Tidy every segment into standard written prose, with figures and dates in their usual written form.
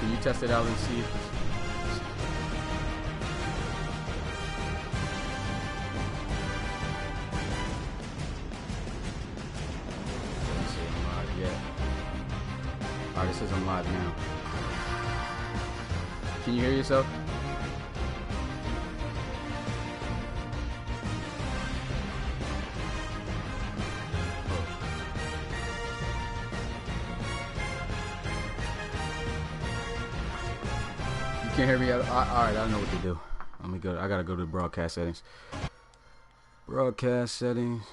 Can you test it out and see if it's... Let me see, I'm live yet. Alright, it says I'm live now. Can you hear yourself? Can't hear me? All right, I don't know what to do. Let me go. I gotta go to the broadcast settings. Broadcast settings.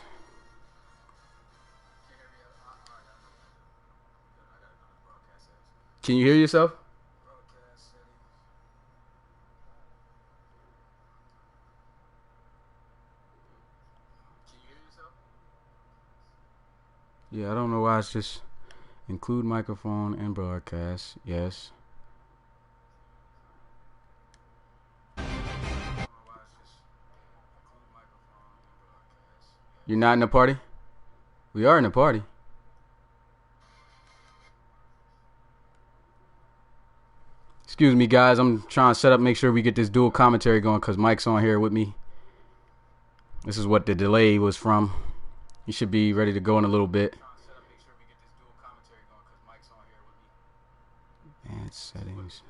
Can you hear yourself? Yeah, I don't know why it's just include microphone and broadcast. Yes. You're not in the party? We are in the party. Excuse me, guys. I'm trying to set up, make sure we get this dual commentary going because Mike's on here with me. This is what the delay was from. You should be ready to go in a little bit. And settings.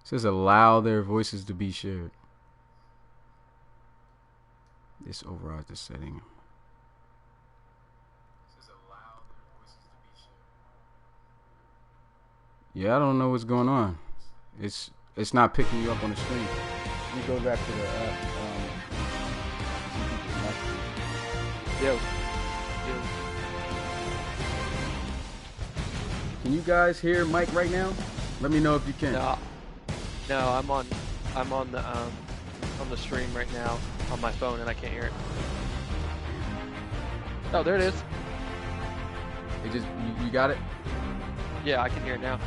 It says allow their voices to be shared. This overrides the setting. Yeah, I don't know what's going on. It's not picking you up on the screen. Let me go back to the app. Yo. Can you guys hear Mike right now? Let me know if you can. No, I'm on the stream right now on my phone and I can't hear it. Oh, there it is. It just you got it? Yeah, I can hear it now.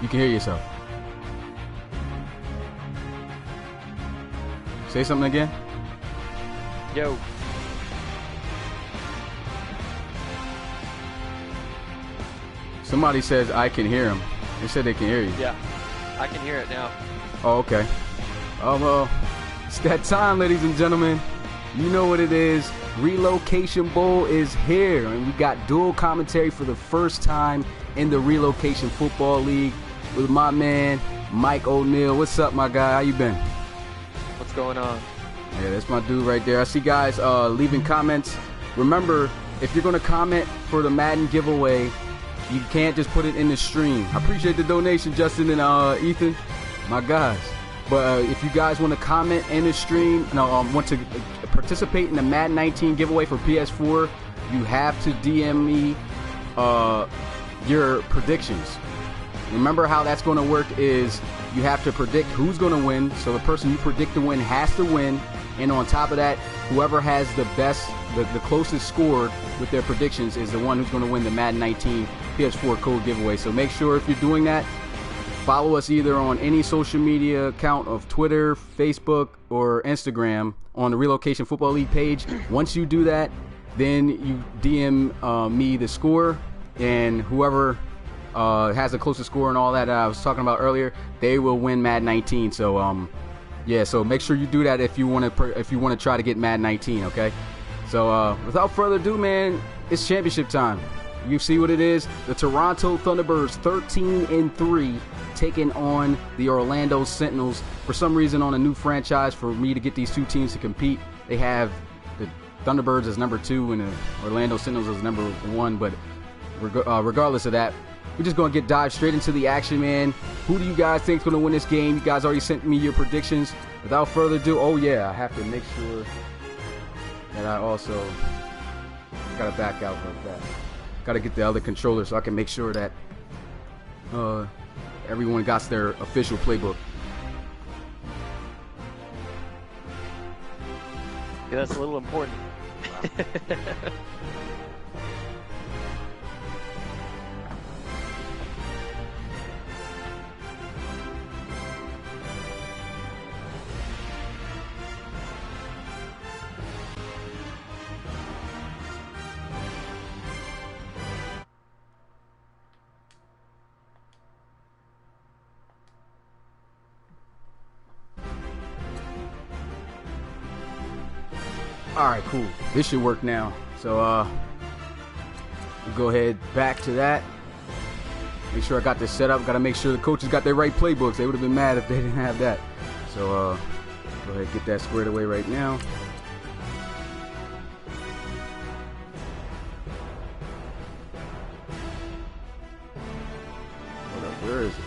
You can hear yourself. Say something again. Yo. Somebody says I can hear him. They said they can hear you. Yeah, I can hear it now. Oh, okay. Oh, well, it's that time, ladies and gentlemen. You know what it is. Relocation Bowl is here, and we got dual commentary for the first time in the Relocation Football League with my man, Mike O'Neal. What's up, my guy? How you been? What's going on? Yeah, that's my dude right there. I see guys leaving comments. Remember, if you're going to comment for the Madden giveaway, you can't just put it in the stream. I appreciate the donation, Justin and Ethan, my guys. But if you guys want to comment in the stream, want to participate in the Madden 19 giveaway for PS4, you have to DM me your predictions. Remember how that's going to work is you have to predict who's going to win. So the person you predict to win has to win. And on top of that, whoever has the best, the closest score with their predictions is the one who's going to win the Madden 19 PS4 code giveaway. So make sure if you're doing that, follow us either on any social media account of Twitter, Facebook, or Instagram on the Relocation Football League page. Once you do that, then you DM me the score, and whoever has the closest score and all that I was talking about earlier, they will win Madden 19. So yeah, so make sure you do that if you want to try to get Madden 19. Okay. So without further ado, man, it's championship time. You see what it is? The Toronto Thunderbirds 13-3 taking on the Orlando Sentinels. For some reason, on a new franchise, for me to get these two teams to compete, they have the Thunderbirds as number 2 and the Orlando Sentinels as number 1. But regardless of that, we're just going to dive straight into the action, man. Who do you guys think is going to win this game? You guys already sent me your predictions. Without further ado, oh yeah, I have to make sure that I also got to back out of that. Got to get the other controller so I can make sure that everyone got their official playbook. Yeah, that's a little important. Alright, cool. This should work now. So, we'll go ahead back to that. Make sure I got this set up. Got to make sure the coaches got their right playbooks. They would have been mad if they didn't have that. So, go ahead and get that squared away right now. Hold up, where is it?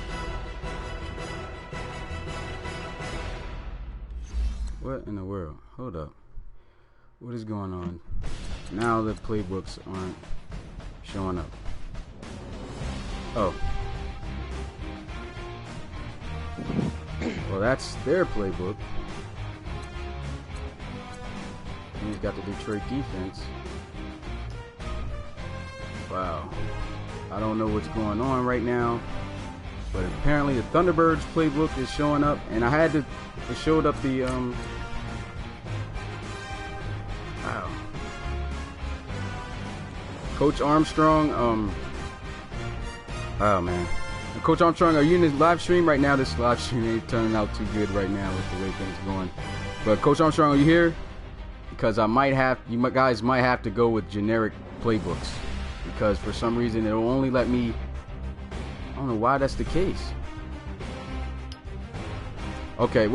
What in the world? Hold up. What is going on? Now the playbooks aren't showing up. Oh. Well, that's their playbook. He's got the Detroit defense. Wow. I don't know what's going on right now, but apparently the Thunderbirds playbook is showing up, and I had to. It showed up the Wow. Coach Armstrong. Oh man. Coach Armstrong, are you in this live stream right now? This live stream ain't turning out too good right now with the way things are going. But Coach Armstrong, are you here? Because you guys might have to go with generic playbooks, because for some reason it'll only let me. I don't know why that's the case. Okay,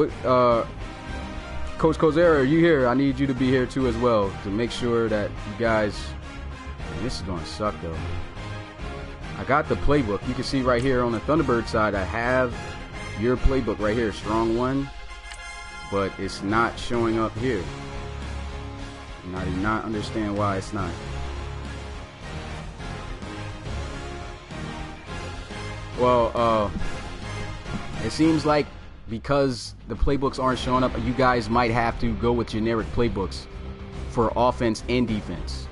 Coach Kozera, are you here? I need you to be here too as well to make sure that you guys. Man, this is gonna suck though. I got the playbook. You can see right here on the Thunderbird side, I have your playbook right here, strong 1, but it's not showing up here. And I do not understand why it's not. Well, it seems like because the playbooks aren't showing up, you guys might have to go with generic playbooks for offense and defense.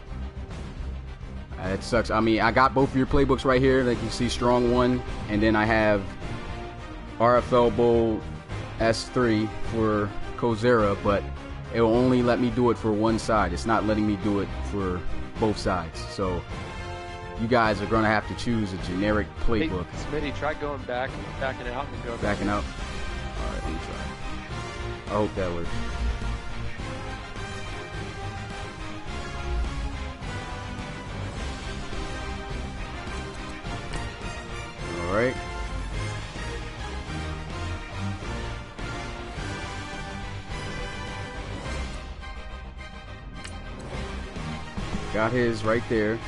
It sucks. I mean, I got both of your playbooks right here. Like you see, strong 1, and then I have RFL Bowl S3 for Kozera, but it will only let me do it for one side. It's not letting me do it for both sides. So you guys are gonna have to choose a generic playbook. Hey, Smitty, try going backing out and go backing out. All right, let me try. I hope that works. All right. Got his right there.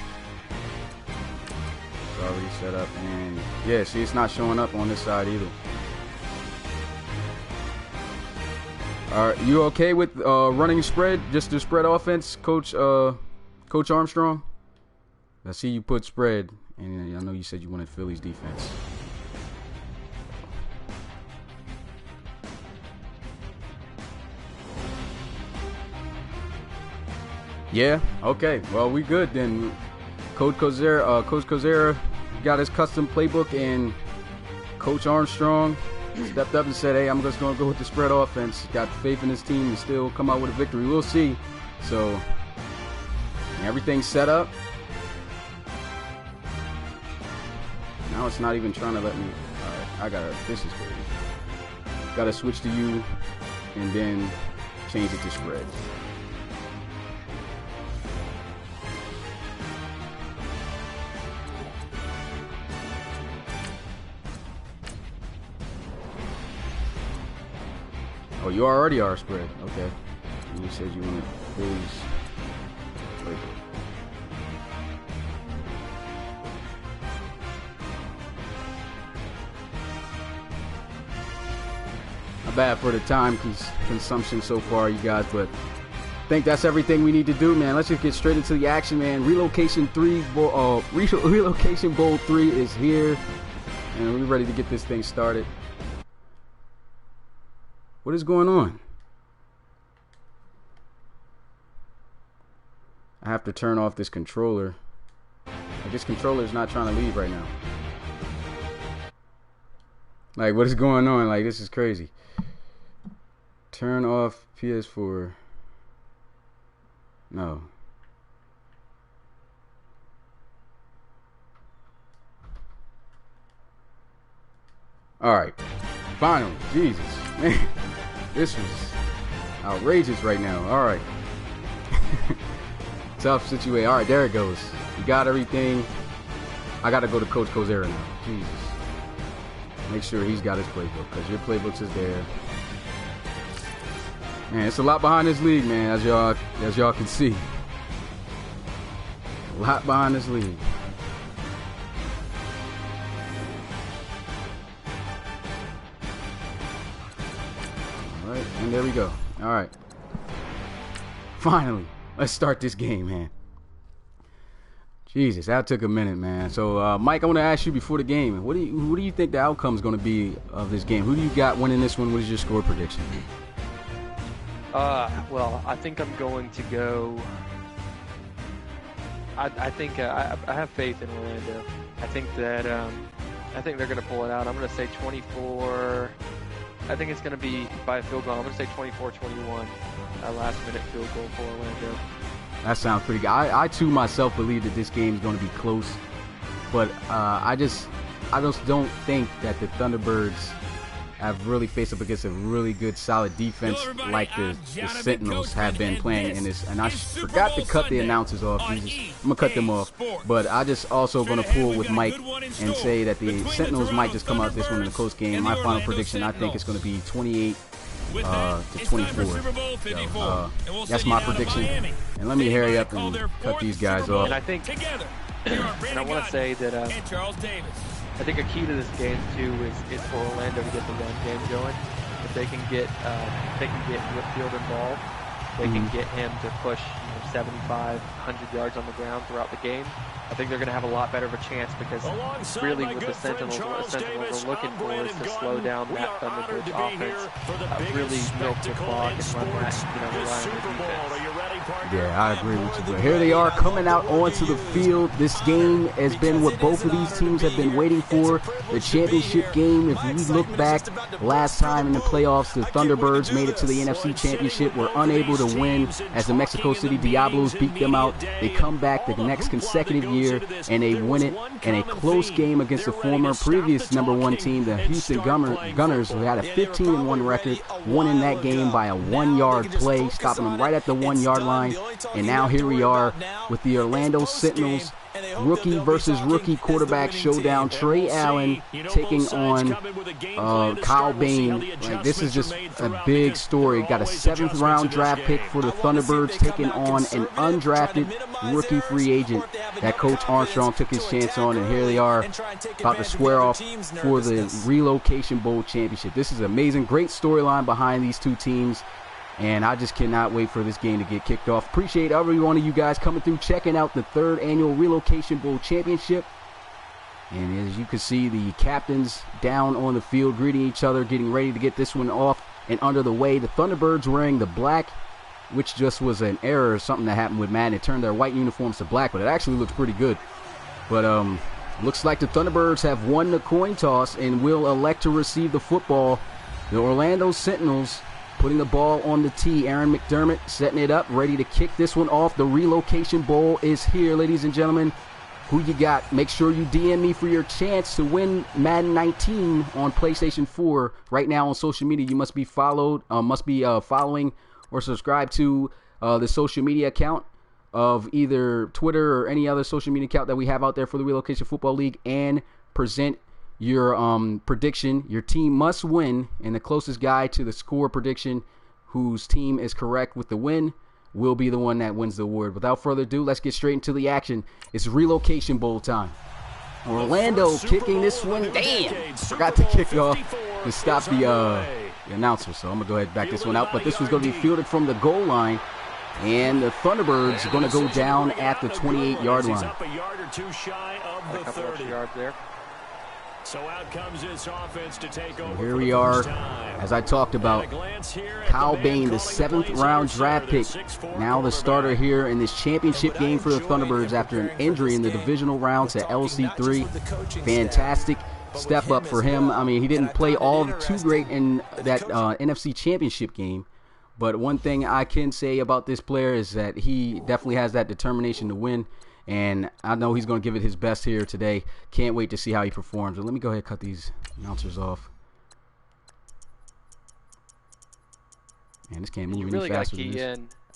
It's already set up, and yeah, see, it's not showing up on this side either. Are you okay with running spread, just the spread offense, Coach Armstrong? I see you put spread, and I know you said you wanted Philly's defense. Yeah. Okay. Well, we good then. Coach Kozera got his custom playbook, and Coach Armstrong stepped up and said, "Hey, I'm just going to go with the spread offense." Got faith in his team to still come out with a victory. We'll see. So everything's set up. Now it's not even trying to let me. All right, this is crazy. Gotta switch to you, and then change it to spread. Oh, you already are spread. Okay. And you said you wanted Phillies. Wait. Not bad for the time consumption so far, you guys, but I think that's everything we need to do, man. Let's just get straight into the action, man. Relocation Bowl 3 is here, and we're ready to get this thing started. What is going on? I have to turn off this controller. Like, this controller is not trying to leave right now. Like, what is going on? Like, this is crazy. Turn off PS4. No. Alright. Finally. Jesus. Man. This was outrageous right now. All right. Tough situation. All right, there it goes. You got everything. I got to go to Coach Kozera now. Jesus. Make sure he's got his playbook, because your playbooks is there. Man, it's a lot behind this league, man, as y'all can see. A lot behind this league. All right, and there we go. All right. Finally, let's start this game, man. Jesus, that took a minute, man. So, Mike, I want to ask you before the game, what do you think the outcome is going to be of this game? Who do you got winning this one? What is your score prediction? Well, I think I'm going to go. I think I have faith in Orlando. I think that I think they're going to pull it out. I'm going to say 24. I think it's going to be by a field goal. I'm going to say 24-21. Last-minute field goal for Orlando. That sounds pretty good. I too myself believe that this game is going to be close, but I just don't think that the Thunderbirds have really faced up against a really good, solid defense like the Sentinels have been playing in this. And I forgot to cut the announcers off. Jesus, I'm gonna cut them off, but I just also gonna pull with Mike and say that the Sentinels might just come out this one in a close game. My final prediction, I think it's going to be 28 to 24. So, that's my prediction. And let me hurry up and cut these guys off. And I think, and I want to say that I think a key to this game too is for Orlando to get the run game going. If they can get Whitfield involved, they can get him to push 75, 100 yards on the ground throughout the game. I think they're going to have a lot better of a chance, because really with the Sentinels, what the Sentinels are looking for is to slow down that Thunderbirds offense, really milk the clock and run that, rely on the defense. Yeah, I agree with you. But here they are coming out onto the field. This game has been what both of these teams have been waiting for, the championship game. If we look back last time in the playoffs, the Thunderbirds made it to the NFC Championship, were unable to win as the Mexico City Diablos beat them out. They come back the next consecutive year and they win it in a close game against the former previous #1 team, the Houston Gunners, who had a 15-1 record, won in that game by a 1-yard play, stopping them right at the 1-yard line. And now here we are with the Orlando Sentinels, rookie versus rookie quarterback showdown. Trey Allen taking on Kyle Bain. Like, this is just a big story. Got a 7th-round draft pick for the Thunderbirds, taking on an undrafted rookie free agent that Coach Armstrong took his chance on. And here they are about to square off for the Relocation Bowl championship. This is amazing. Great storyline behind these two teams. And I just cannot wait for this game to get kicked off. Appreciate every one of you guys coming through, checking out the 3rd annual Relocation Bowl Championship. And as you can see, the captains down on the field greeting each other, getting ready to get this one off and under the way. The Thunderbirds wearing the black, which just was an error or something that happened with Madden. It turned their white uniforms to black, but it actually looks pretty good. But looks like the Thunderbirds have won the coin toss and will elect to receive the football. The Orlando Sentinels putting the ball on the tee. Aaron McDermott setting it up, ready to kick this one off. The Relocation Bowl is here, ladies and gentlemen. Who you got? Make sure you DM me for your chance to win Madden 19 on PlayStation 4. Right now on social media, you must be following or subscribed to the social media account of either Twitter or any other social media account that we have out there for the Relocation Football League, and present your prediction. Your team must win, and the closest guy to the score prediction, whose team is correct with the win, will be the one that wins the award. Without further ado, let's get straight into the action. It's Relocation Bowl time. Orlando kicking this one. Damn! Forgot to kick off to stop the announcer, so I'm going to go ahead and back this one out. But this was going to be fielded from the goal line, and the Thunderbirds are going to go down at the 28-yard line. A couple extra yards there. So out comes this offense to take over. Here we are, as I talked about, Kyle Bain, the 7th-round draft pick, now the starter here in this championship game for the Thunderbirds after an injury in the divisional round to LC3. Fantastic step up for him. I mean, he didn't play all too great in that NFC championship game, but one thing I can say about this player is that he definitely has that determination to win. And I know he's going to give it his best here today. Can't wait to see how he performs. But let me go ahead and cut these announcers off. Man, this can't move any faster than this. You really got to key in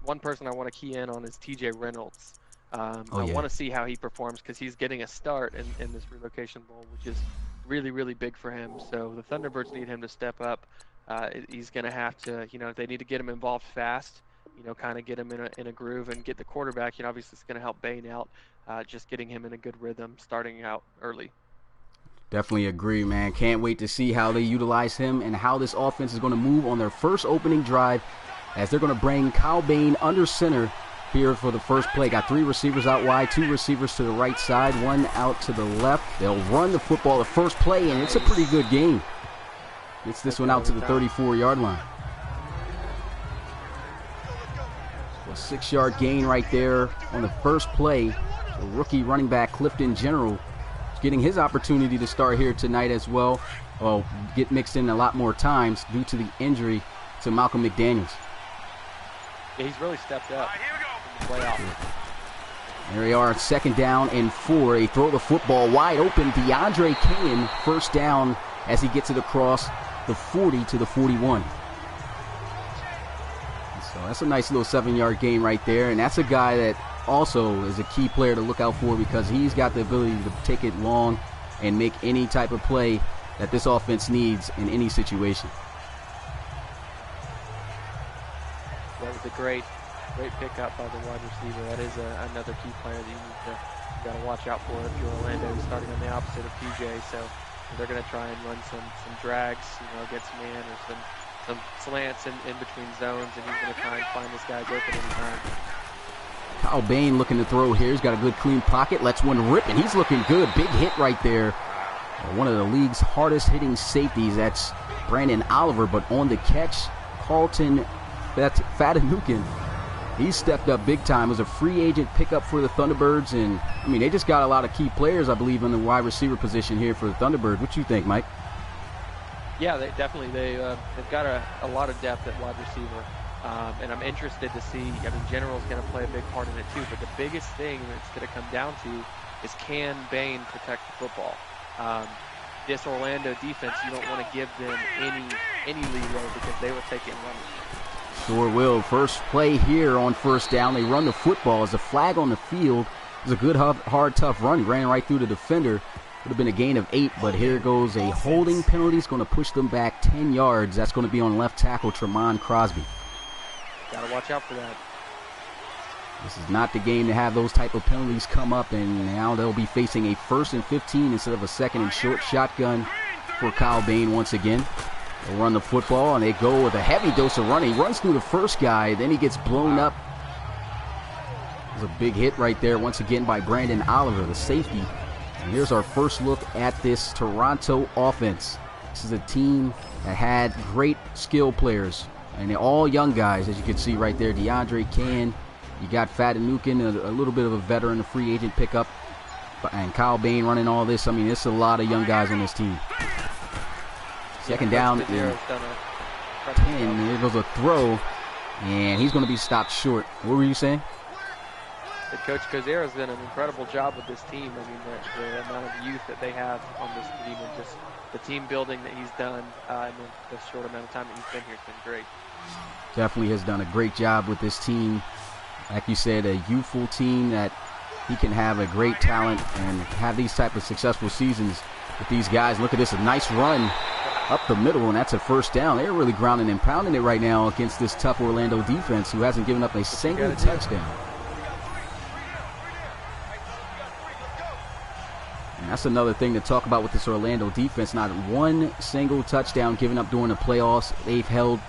One person I want to key in on is TJ Reynolds. I yeah. want to see how he performs because he's getting a start in this Relocation Bowl, which is really, really big for him. So the Thunderbirds need him to step up. He's going to have to, they need to get him involved fast, kind of get him in a groove and get the quarterback. Obviously it's going to help Bain out, just getting him in a good rhythm, starting out early. Definitely agree, man. Can't wait to see how they utilize him and how this offense is going to move on their first opening drive, as they're going to bring Kyle Bain under center here for the first play. Got 3 receivers out wide, 2 receivers to the right side, 1 out to the left. They'll run the football the first play, and it's a pretty good game. Gets this one out to the 34-yard line. So a 6-yard gain right there on the first play. So rookie running back Clifton General getting his opportunity to start here tonight as well. Well, get mixed in a lot more times due to the injury to Malcolm McDaniels. Yeah, he's really stepped up in the playoff. There we are, 2nd down and 4. They throw the football wide open. DeAndre Kane, first down as he gets it across the 40 to the 41. So that's a nice little 7-yard gain right there. And that's a guy that also is a key player to look out for, because he's got the ability to take it long and make any type of play that this offense needs in any situation. That was a great pickup by the wide receiver. That is another key player that you got to watch out for if you're Orlando. He's starting on the opposite of PJ, so they're going to try and run some drags, against man, or some slants in between zones, and he's going to try and find this guy's open anytime. Kyle Bain looking to throw here. He's got a good clean pocket. Lets one rip, and he's looking good. Big hit right there. One of the league's hardest hitting safeties. That's Brandon Oliver, but on the catch, Carlton Fatanukin. He stepped up big time. It was a free agent pickup for the Thunderbirds, and they just got a lot of key players, I believe, in the wide receiver position here for the Thunderbirds. What you think, Mike? Yeah, they've got a lot of depth at wide receiver. And I'm interested to see, General's going to play a big part in it too, but the biggest thing it's going to come down to is, can Bain protect the football? This Orlando defense, you don't want to give them any leeway, because they will take it and run it. Sure will. First play here on first down. They run the football. As a flag on the field. It was a good, hard, tough run. Ran right through the defender. Would have been a gain of 8, but here goes a holding penalty. It's going to push them back 10 yards. That's going to be on left tackle Tremont Crosby. Got to watch out for that. This is not the game to have those type of penalties come up, and now they'll be facing a 1st and 15 instead of a 2nd and short shotgun for Kyle Bain once again. They'll run the football, and they go with a heavy dose of running. He runs through the first guy, then he gets blown up. There's a big hit right there once again by Brandon Oliver, the safety. And here's our first look at this Toronto offense. This is a team that had great skill players, and they're all young guys, as you can see right there. DeAndre Kane, you got Fatanukin, a little bit of a veteran, a free agent pickup, and Kyle Bain running all this. It's a lot of young guys on this team. 2nd down and 10. There goes a throw, and he's going to be stopped short. What were you saying? Coach Cozera's done an incredible job with this team. The amount of youth that they have on this team, and just the team building that he's done in the short amount of time that he's been here has been great. Definitely has done a great job with this team. Like you said, a youthful team that he can have a great talent and have these type of successful seasons with these guys. Look at this, a nice run up the middle, and that's a first down. They're really grounding and pounding it right now against this tough Orlando defense, who hasn't given up a single touchdown. And that's another thing to talk about with this Orlando defense. Not one single touchdown given up during the playoffs. They've held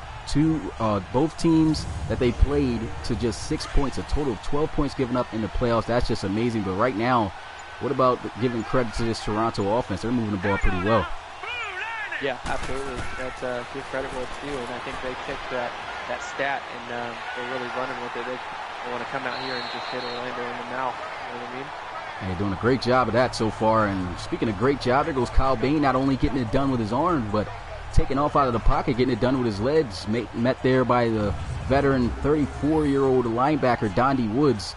both teams that they played to just 6 points, a total of 12 points given up in the playoffs. That's just amazing. But right now, what about giving credit to this Toronto offense? They're moving the ball pretty well. Yeah, absolutely. That's give credit where it's due, and I think they picked that stat, and they're really running with it. They want to come out here and just hit Orlando in the mouth. You know what I mean? They're doing a great job of that so far. And speaking of great job, there goes Kyle Bain, not only getting it done with his arm, but taking off out of the pocket, getting it done with his legs. Met there by the veteran 34-year-old linebacker, Dondy Woods.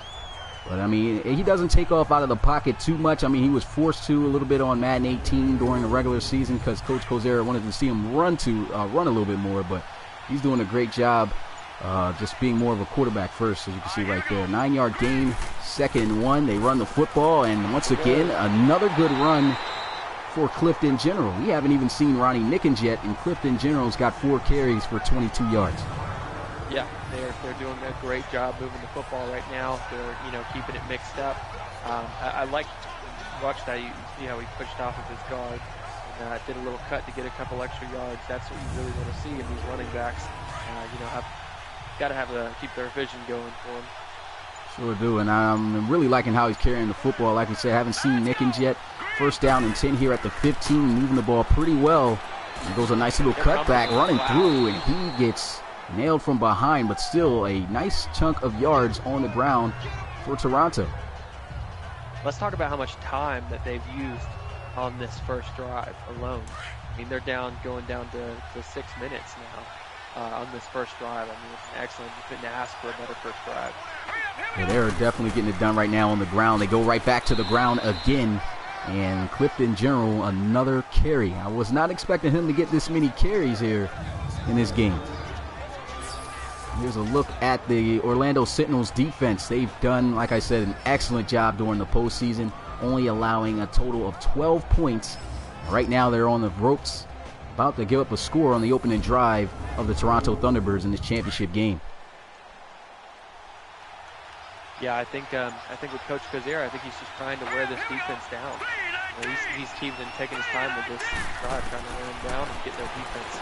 But, he doesn't take off out of the pocket too much. He was forced to a little bit on Madden 18 during the regular season because Coach Cozera wanted to see him run a little bit more. But he's doing a great job just being more of a quarterback first, as you can see right there. 9-yard gain, 2nd and 1. They run the football, and once again, another good run for Clifton General. We haven't even seen Ronnie Nickens yet, and Clifton General's got 4 carries for 22 yards. Yeah, they're doing a great job moving the football right now. They're keeping it mixed up. I like watch that. You see how he pushed off of his guard and did a little cut to get a couple extra yards. That's what you really want to see in these running backs. Got to keep their vision going for them. Sure do, and I'm really liking how he's carrying the football. Like we said, haven't seen Nickens yet. 1st down and 10 here at the 15, moving the ball pretty well. There goes a nice little cutback running through, and he gets nailed from behind, but still a nice chunk of yards on the ground for Toronto. Let's talk about how much time that they've used on this first drive alone. I mean, they're going down to 6 minutes now on this first drive. I mean, it's excellent. You couldn't ask for a better first drive. Yeah, they're definitely getting it done right now on the ground. They go right back to the ground again. And Clifton General, another carry. I was not expecting him to get this many carries here in this game. Here's a look at the Orlando Sentinels defense. They've done, like I said, an excellent job during the postseason, only allowing a total of 12 points. Right now they're on the ropes, about to give up a score on the opening drive of the Toronto Thunderbirds in this championship game. Yeah, I think with Coach Kazera, I think he's just trying to wear this defense down. He's even taking his time with this drive, trying to wear them down and get their defense.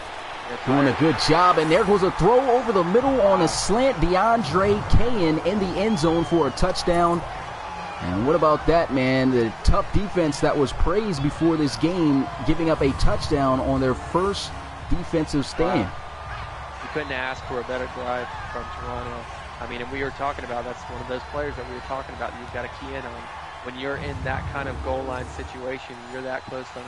Doing a good job, and there goes a throw over the middle on a slant. DeAndre Cain in the end zone for a touchdown. And what about that, man? The tough defense that was praised before this game, giving up a touchdown on their first defensive stand. You couldn't ask for a better drive from Toronto. I mean, and we were talking about, that's one of those players that we were talking about you've got to key in on. When you're in that kind of goal line situation, you're that close on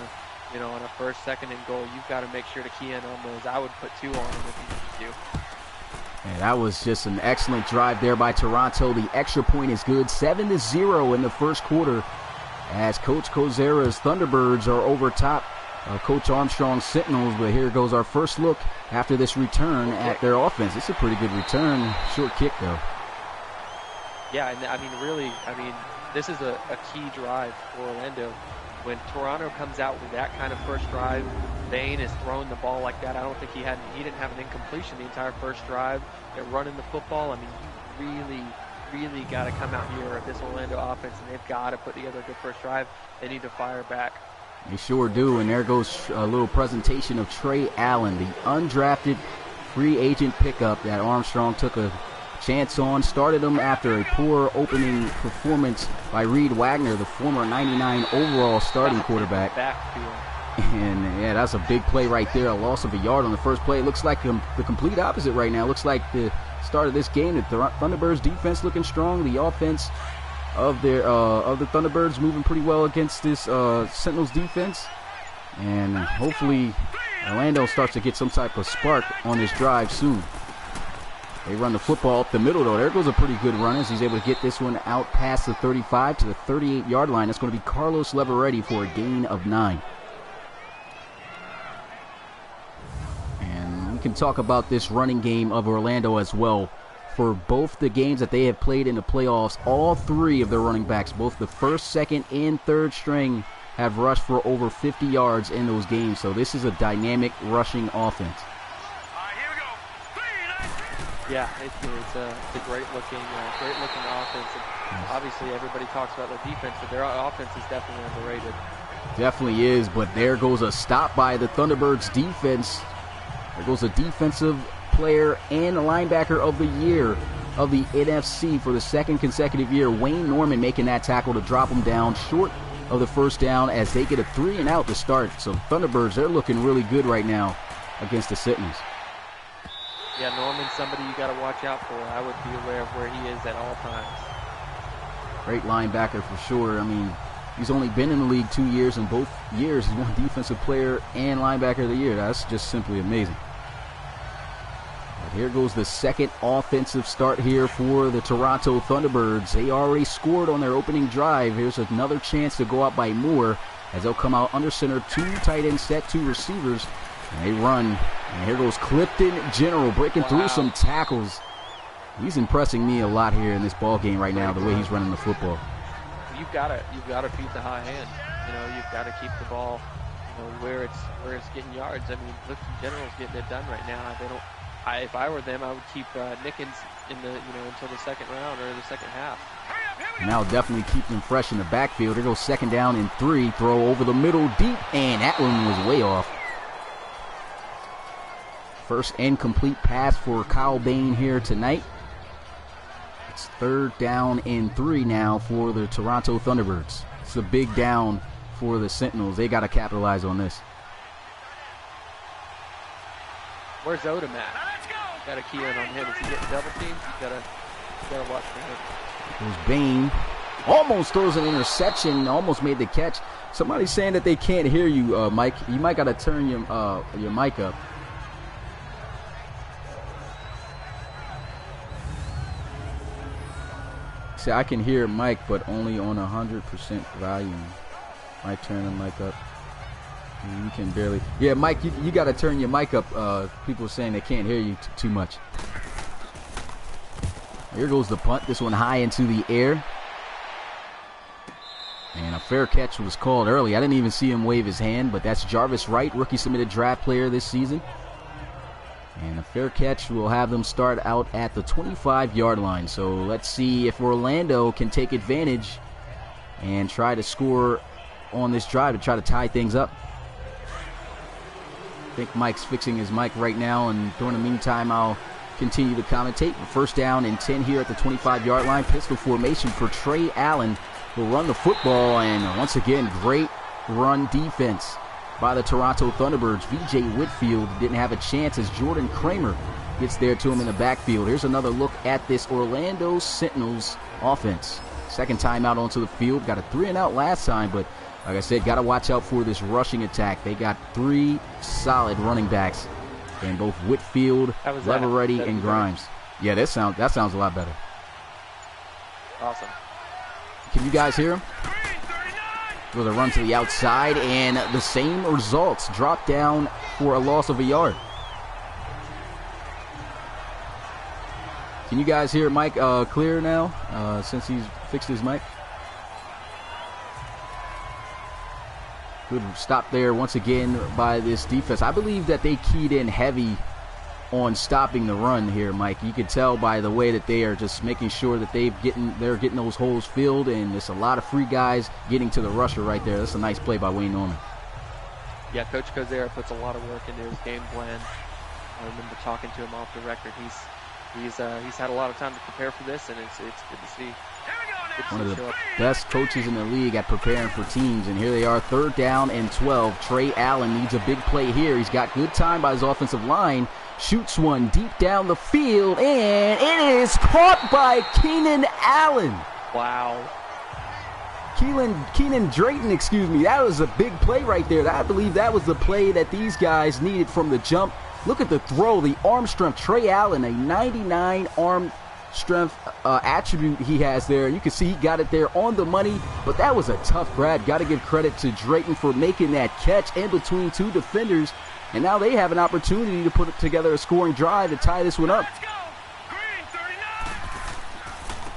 a 1st, 2nd and goal, you've got to make sure to key in on those. I would put 2 on them if you need to. And that was just an excellent drive there by Toronto. The extra point is good. 7-0 in the first quarter as Coach Kozera's Thunderbirds are over top Coach Armstrong's Sentinels. But here goes our first look after this return at their offense. It's a pretty good return. Short kick, though. Yeah, and this is a key drive for Orlando. When Toronto comes out with that kind of first drive, Bain is throwing the ball like that. I don't think he didn't have an incompletion the entire first drive. They're running the football. I mean, you really got to come out here at this Orlando offense, and they've got to put together a good first drive. They need to fire back. They sure do, and there goes a little presentation of Trey Allen, the undrafted free agent pickup that Armstrong took a chance on. Started him after a poor opening performance by Reed Wagner, the former 99 overall starting quarterback. And yeah, that's a big play right there, a loss of a yard on the first play. It looks like the complete opposite right now. It looks like the start of this game, the Thunderbirds defense looking strong, the offense of the Thunderbirds moving pretty well against this Sentinels defense, and hopefully Orlando starts to get some type of spark on this drive soon. They run the football up the middle, though. There goes a pretty good run as he's able to get this one out past the 35 to the 38-yard line. That's going to be Carlos Leveretti for a gain of 9. And we can talk about this running game of Orlando as well. For both the games that they have played in the playoffs, all 3 of their running backs, both the 1st, 2nd, and 3rd string, have rushed for over 50 yards in those games. So this is a dynamic rushing offense. Yeah, it's a great looking offense. And obviously, everybody talks about their defense, but their offense is definitely underrated. Definitely is, but there goes a stop by the Thunderbirds defense. There goes a defensive player and linebacker of the year of the NFC for the 2nd consecutive year. Wayne Norman making that tackle to drop him down short of the first down as they get a 3-and-out to start. So Thunderbirds, they're looking really good right now against the Sentinels. Yeah, Norman's somebody you got to watch out for. I would be aware of where he is at all times. Great linebacker for sure. I mean, he's only been in the league 2 years, and both years he's won Defensive Player and Linebacker of the Year. That's just simply amazing. But here goes the second offensive start here for the Toronto Thunderbirds. They already scored on their opening drive. Here's another chance to go out by more as they'll come out under center, 2 tight end set, 2 receivers. And they run. And here goes Clifton General breaking through some tackles. He's impressing me a lot here in this ball game right now, the way he's running the football. You've got to feed the high hand. You've got to keep the ball, where it's getting yards. I mean, Clifton General's getting it done right now. If I were them, I would keep Nickens in the until the second round or the second half. And that'll definitely keep them fresh in the backfield. Here goes 2nd down and 3. Throw over the middle deep, and that one was way off. First incomplete pass for Kyle Bain here tonight. It's 3rd down and 3 now for the Toronto Thunderbirds. It's a big down for the Sentinels. They got to capitalize on this. Where's Odom at? Got to key in on him. Is he getting double teamed? You gotta watch for him. There's Bain. Almost throws an interception. Almost made the catch. Somebody's saying that they can't hear you, Mike. You might got to turn your mic up. See, I can hear Mike, but only on 100% volume. Might turn the mic up. You can barely. Yeah, Mike, you got to turn your mic up. People are saying they can't hear you too much. Here goes the punt. This one high into the air. And a fair catch was called early. I didn't even see him wave his hand, but that's Jarvis Wright, rookie submitted draft player this season. And a fair catch will have them start out at the 25-yard line. So let's see if Orlando can take advantage and try to score on this drive to try to tie things up. I think Mike's fixing his mic right now, and during the meantime, I'll continue to commentate. 1st down and 10 here at the 25-yard line. Pistol formation for Trey Allen. Will run the football, and once again, great run defense by the Toronto Thunderbirds. V.J. Whitfield didn't have a chance as Jordan Kramer gets there to him in the backfield. Here's another look at this Orlando Sentinels offense. 2nd time out onto the field. Got a 3-and-out last time, but like I said, got to watch out for this rushing attack. They got 3 solid running backs, and both Whitfield, Leveretti, and Grimes. Yeah, that sounds a lot better. Awesome. Can you guys hear him? With a run to the outside, and the same results. Drop down for a loss of a yard. Can you guys hear Mike clear now since he's fixed his mic? Good stop there once again by this defense. I believe that they keyed in heavy on stopping the run here, Mike. You can tell by the way that they are just making sure that they're getting those holes filled, and there's a lot of free guys getting to the rusher right there. That's a nice play by Wayne Norman. Yeah, Coach Kosera puts a lot of work into his game plan. I remember talking to him off the record. He's had a lot of time to prepare for this, and it's good to see. One of the best coaches in the league at preparing for teams, and here they are, 3rd down and 12. Trey Allen needs a big play here. He's got good time by his offensive line. Shoots one deep down the field, and it is caught by Keenan Allen. Wow. Keenan Drayton, excuse me. That was a big play right there. I believe that was the play that these guys needed from the jump. Look at the throw, the arm strength. Trey Allen, a 99 arm strength attribute he has there. You can see he got it there on the money, but that was a tough grab. Got to give credit to Drayton for making that catch in between 2 defenders. And now they have an opportunity to put together a scoring drive to tie this one up.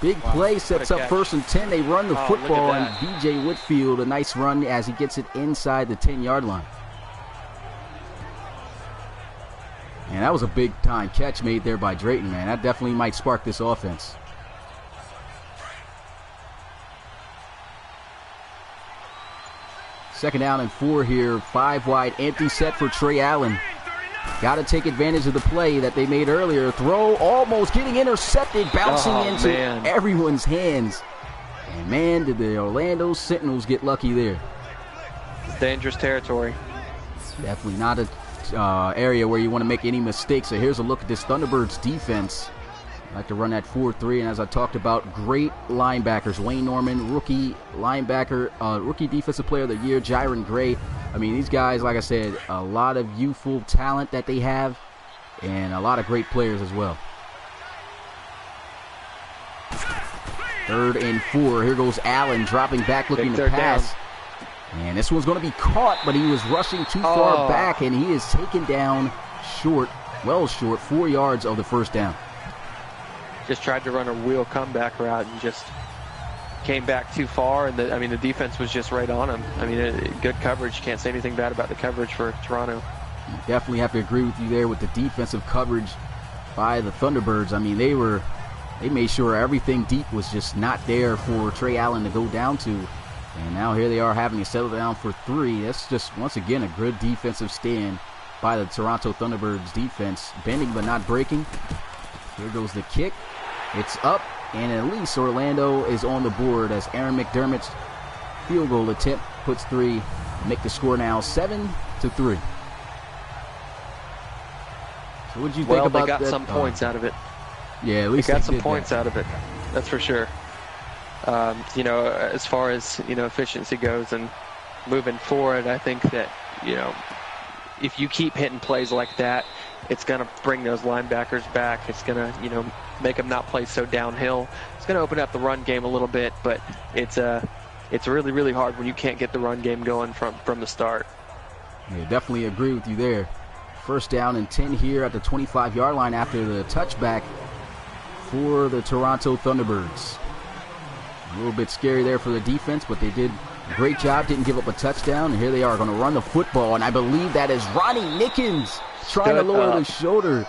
Big play sets up 1st and 10. They run the football, and V.J. Whitfield, a nice run as he gets it inside the 10-yard line. And that was a big-time catch made there by Drayton, man. That definitely might spark this offense. Second down and 4 here. 5 wide, empty set for Trey Allen. Got to take advantage of the play that they made earlier. Throw almost getting intercepted, bouncing into everyone's hands. And man, did the Orlando Sentinels get lucky there. It's dangerous territory. Definitely not a area where you want to make any mistakes. So here's a look at this Thunderbirds defense. I like to run that 4-3, and as I talked about, great linebackers. Wayne Norman, rookie linebacker, rookie defensive player of the year. Jiron Gray. I mean, these guys, like I said, a lot of youthful talent that they have, and a lot of great players as well. 3rd and 4. Here goes Allen dropping back, looking to pass. And this one's going to be caught, but he was rushing too far back, and he is taken down short, well short, 4 yards of the first down. Just tried to run a wheel comeback route and just came back too far, and the defense was just right on him. Good coverage. Can't say anything bad about the coverage for Toronto. You definitely have to agree with you there with the defensive coverage by the Thunderbirds. They made sure everything deep was just not there for Trey Allen to go down to. And now here they are having to settle down for 3. That's just, once again, a good defensive stand by the Toronto Thunderbirds defense. Bending but not breaking. Here goes the kick. It's up, and at least Orlando is on the board as Aaron McDermott's field goal attempt puts 3. Make the score now 7-3. So what did you think about that? Well, they got some points out of it. Yeah, at least they got some points out of it. That's for sure. As far as, efficiency goes and moving forward, I think that, if you keep hitting plays like that, it's going to bring those linebackers back. It's going to, make them not play so downhill. It's going to open up the run game a little bit, but it's really, really hard when you can't get the run game going from the start. Yeah, definitely agree with you there. First down and 10 here at the 25-yard line after the touchback for the Toronto Thunderbirds. A little bit scary there for the defense, but they did a great job, didn't give up a touchdown, and here they are going to run the football, and I believe that is Ronnie Nickens trying to lower the shoulder.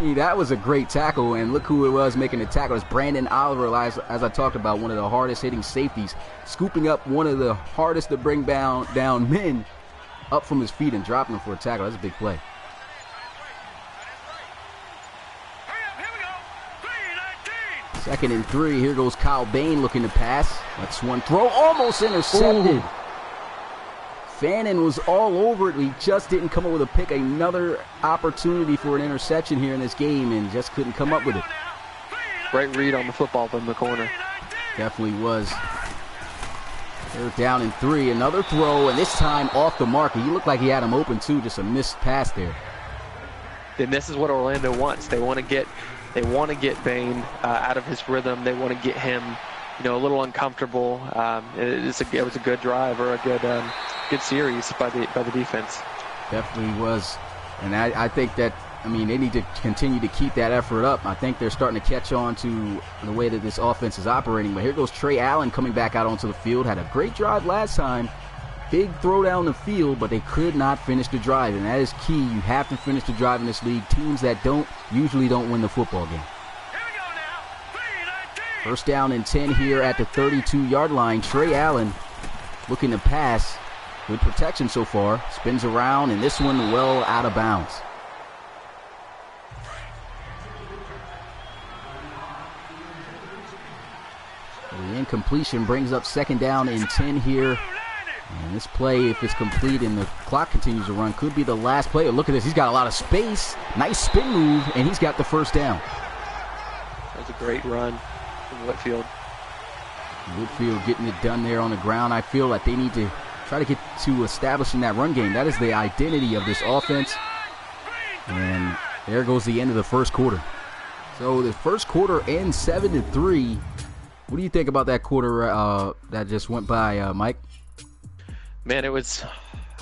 That was a great tackle, and look who it was making the tackle. It's Brandon Oliver, as I talked about, one of the hardest hitting safeties, scooping up one of the hardest to bring down men up from his feet and dropping him for a tackle. That's a big play. Second and 3. Here goes Kyle Bain looking to pass. That's one throw. Almost intercepted. Ooh. Fannin was all over it. He just didn't come up with a pick. Another opportunity for an interception here in this game and just couldn't come up with it. Great read on the football from the corner. Definitely was. They're down in 3. Another throw, and this time off the mark. He looked like he had him open too. Just a missed pass there. And this is what Orlando wants. They want to get Bain out of his rhythm. They want to get him, a little uncomfortable. It was a good drive or a good series by the defense. Definitely was, and I think that they need to continue to keep that effort up. I think they're starting to catch on to the way that this offense is operating. But here goes Trey Allen coming back out onto the field. Had a great drive last time. Big throw down the field, but they could not finish the drive, and that is key. You have to finish the drive in this league. Teams that usually don't win the football game. First down and 10 here at the 32-yard line. Trey Allen looking to pass. Good protection so far. Spins around, and this one well out of bounds. The incompletion brings up second down and 10 here. And this play, if it's complete and the clock continues to run, could be the last play. Look at this. He's got a lot of space. Nice spin move, and he's got the first down. That was a great run from Whitfield. Whitfield getting it done there on the ground. I feel like they need to try to get to establishing that run game. That is the identity of this offense. And there goes the end of the first quarter. So the first quarter ends 7-3. What do you think about that quarter that just went by, Mike? Man, it was,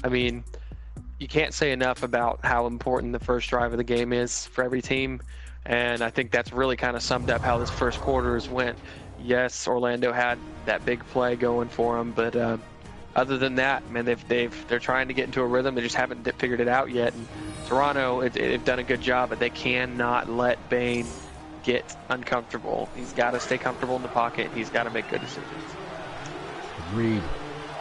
you can't say enough about how important the first drive of the game is for every team. And I think that's really kind of summed up how this first quarters went. Yes, Orlando had that big play going for them, but other than that, man, they're trying to get into a rhythm. They just haven't figured it out yet. And Toronto, they've done a good job, but they cannot let Bain get uncomfortable. He's got to stay comfortable in the pocket. He's got to make good decisions. Agreed.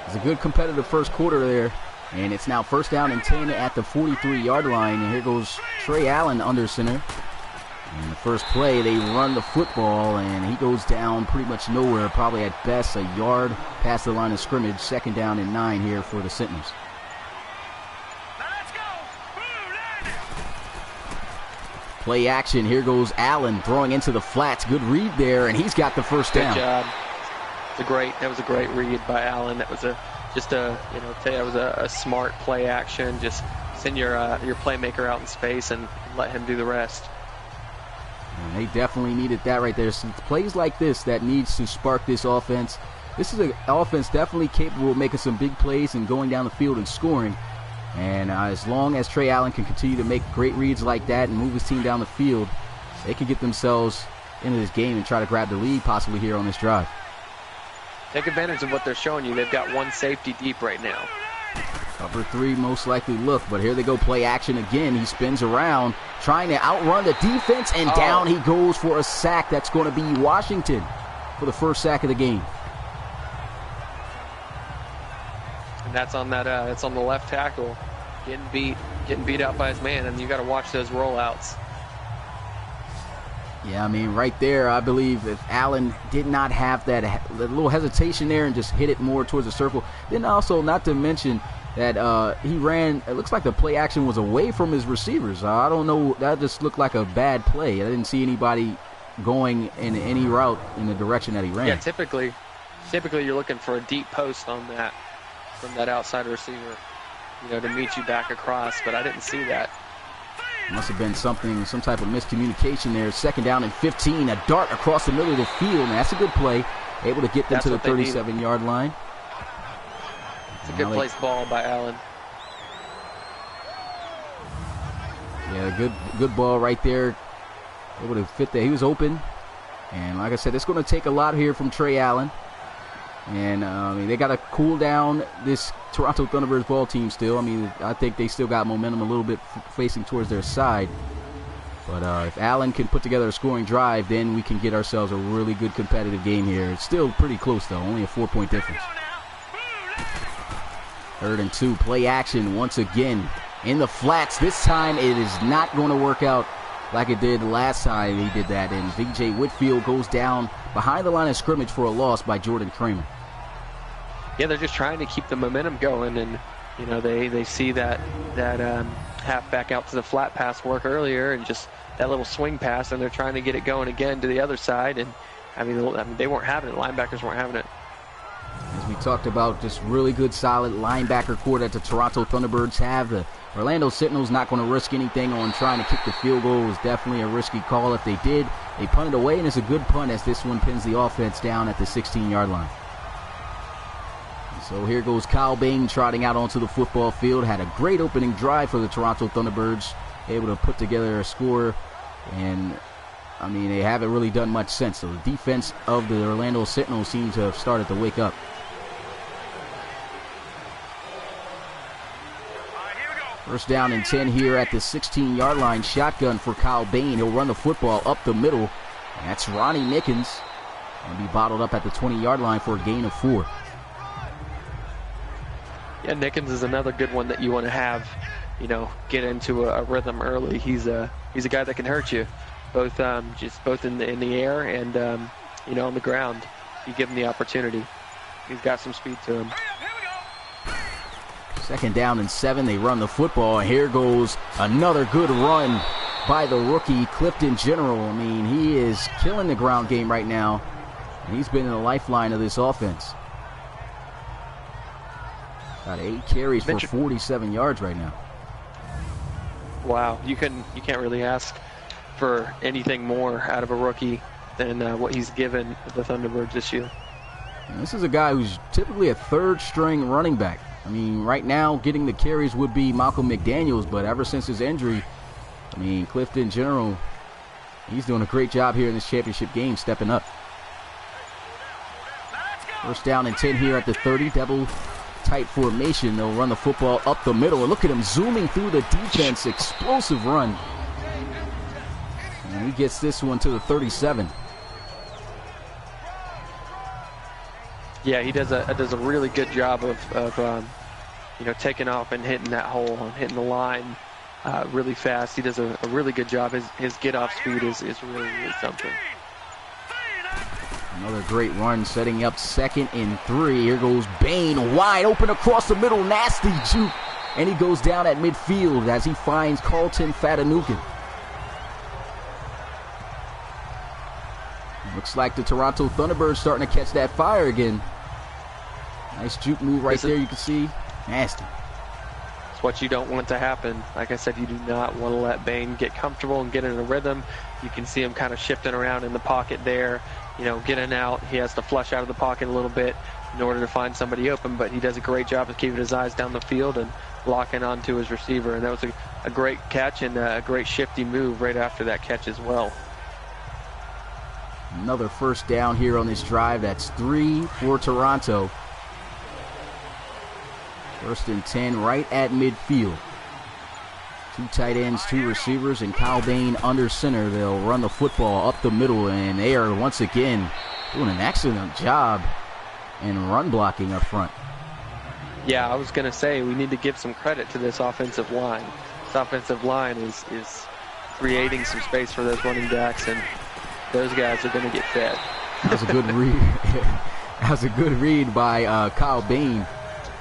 It's a good competitive first quarter there, and it's now first down and 10 at the 43-yard line, and here goes Trey Allen under center. And the first play, they run the football, and he goes down pretty much nowhere, probably at best a yard past the line of scrimmage. Second down and 9 here for the Sentinels. Play action. Here goes Allen throwing into the flats. Good read there, and he's got the first down. Good job. That was a great read by Allen. That was a smart play action. Just send your playmaker out in space and let him do the rest. And they definitely needed that right there. Some plays like this that needs to spark this offense. this is an offense definitely capable of making some big plays and going down the field and scoring. And as long as Trey Allen can continue to make great reads like that and move his team down the field, they can get themselves into this game and try to grab the lead possibly here on this drive. Take advantage of what they're showing you. They've got one safety deep right now. Cover 3 most likely look, but here they go, play action again. He spins around, trying to outrun the defense, and down he goes for a sack. That's going to be Washington for the first sack of the game. And that's on that. That's on the left tackle, getting beat out by his man, and you got to watch those rollouts. Yeah, I mean, right there, I believe if Allen did not have that little hesitation there and just hit it more towards the circle, then also not to mention that he ran, it looks like the play action was away from his receivers. I don't know, that just looked like a bad play. I didn't see anybody going in any route in the direction that he ran. Yeah, typically you're looking for a deep post on that from that outside receiver, to meet you back across, but I didn't see that. Must have been some type of miscommunication there. 2nd down and 15, a dart across the middle of the field, and that's a good play. Able to get them to the 37-yard line. It's a good placed ball by Allen. Yeah, good ball right there. Able to fit there. He was open. And like I said, it's going to take a lot here from Trey Allen. And they got to cool down this Toronto Thunderbirds ball team still. I mean, I think they still got momentum a little bit facing towards their side. But if Allen can put together a scoring drive, then we can get ourselves a really good competitive game here. It's still pretty close, though. Only a 4-point difference. 3rd and 2. Play action once again in the flats. This time it is not going to work out like it did last time he did that. And V.J. Whitfield goes down behind the line of scrimmage for a loss by Jordan Kramer. Yeah, they're just trying to keep the momentum going, and they see that halfback out to the flat pass work earlier, and just that little swing pass, and they're trying to get it going again to the other side. And I mean they weren't having it. Linebackers weren't having it. As we talked about, just really good, solid linebacker core that the Toronto Thunderbirds have. The Orlando Sentinels not going to risk anything on trying to kick the field goal. It was definitely a risky call. If they did, they punted away, and it's a good punt as this one pins the offense down at the 16-yard line. So here goes Kyle Bain trotting out onto the football field. Had a great opening drive for the Toronto Thunderbirds. Able to put together a score. And, I mean, they haven't really done much since. So the defense of the Orlando Sentinels seems to have started to wake up. First down and 10 here at the 16-yard line. Shotgun for Kyle Bain. He'll run the football up the middle. And that's Ronnie Nickens. And be bottled up at the 20-yard line for a gain of 4. Yeah, Nickens is another good one that you want to have, get into a rhythm early. He's a guy that can hurt you, both in the air and on the ground. You give him the opportunity. He's got some speed to him. 2nd down and 7. They run the football. And here goes another good run by the rookie, Clifton General. I mean, he is killing the ground game right now. And he's been in the lifeline of this offense. Got 8 carries for 47 yards right now. Wow, you can't really ask for anything more out of a rookie than what he's given the Thunderbirds this year. And this is a guy who's typically a 3rd-string running back. I mean, right now, getting the carries would be Malcolm McDaniels, but ever since his injury, I mean, Clifton General, he's doing a great job here in this championship game, stepping up. First down and 10 here at the 30, double tight formation. They'll run the football up the middle, and look at him zooming through the defense. Explosive run. And he gets this one to the 37. Yeah, he does a really good job of taking off and hitting that hole and hitting the line really fast. He does a really good job. His get off speed is really, really something. Another great run, setting up 2nd and 3. Here goes Bain, wide open across the middle, nasty juke. And he goes down at midfield as he finds Carlton Fatanukin. Looks like the Toronto Thunderbirds starting to catch that fire again. Nice juke move right there, you can see. Nasty. It's what you don't want to happen. Like I said, you do not want to let Bain get comfortable and get in a rhythm. You can see him kind of shifting around in the pocket there. getting out. He has to flush out of the pocket a little bit in order to find somebody open, but he does a great job of keeping his eyes down the field and locking onto his receiver. And that was a great catch and a great shifty move right after that catch as well. Another first down here on this drive. That's 3 for Toronto. First and 10 right at midfield. 2 tight ends, 2 receivers, and Kyle Bain under center. They'll run the football up the middle, and they are once again doing an excellent job in run blocking up front. Yeah, I was going to say we need to give some credit to this offensive line. This offensive line is creating some space for those running backs, and those guys are going to get fed. That was a good read. That was a good read by Kyle Bain,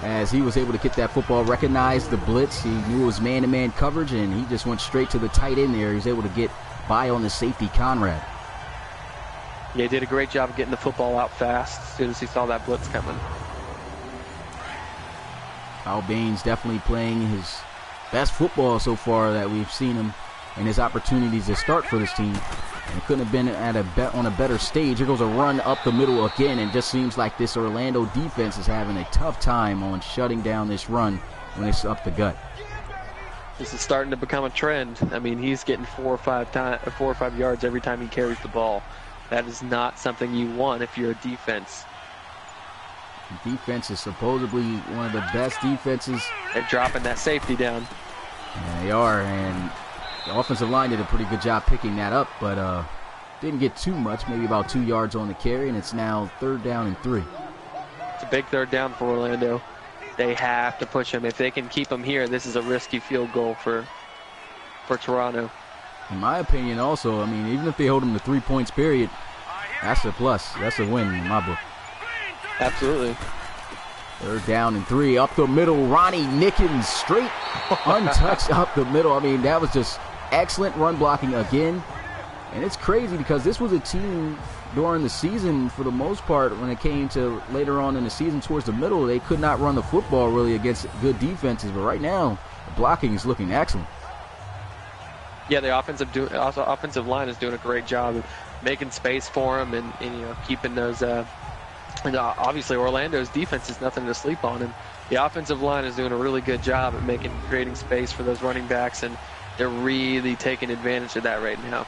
as he was able to get that football, recognize the blitz. He knew it was man-to-man coverage, and he just went straight to the tight end there. He was able to get by on the safety, Conrad. Yeah, he did a great job of getting the football out fast as soon as he saw that blitz coming. Kyle Bain's definitely playing his best football so far that we've seen him in his opportunities to start for this team. And it couldn't have been on a better stage. Here goes a run up the middle again, and it just seems like this Orlando defense is having a tough time on shutting down this run when it's up the gut. This is starting to become a trend. I mean, he's getting 4 or 5 yards every time he carries the ball. That is not something you want if you're a defense. The defense is supposedly one of the best defenses. They're dropping that safety down. Yeah, they are, and the offensive line did a pretty good job picking that up, but didn't get too much, maybe about 2 yards on the carry, and it's now 3rd down and 3. It's a big 3rd down for Orlando. They have to push him. If they can keep him here, this is a risky field goal for Toronto. In my opinion also, I mean, even if they hold him to 3 points period, that's a plus. That's a win in my book. Absolutely. 3rd down and 3 up the middle. Ronnie Nickens straight untouched up the middle. I mean, that was just excellent run blocking again. And it's crazy because this was a team during the season, for the most part, when it came to later on in the season towards the middle, they could not run the football really against good defenses. But right now, the blocking is looking excellent. Yeah, the offensive line is doing a great job of making space for them and keeping those. And obviously, Orlando's defense is nothing to sleep on, and the offensive line is doing a really good job at creating space for those running backs, and they're really taking advantage of that right now.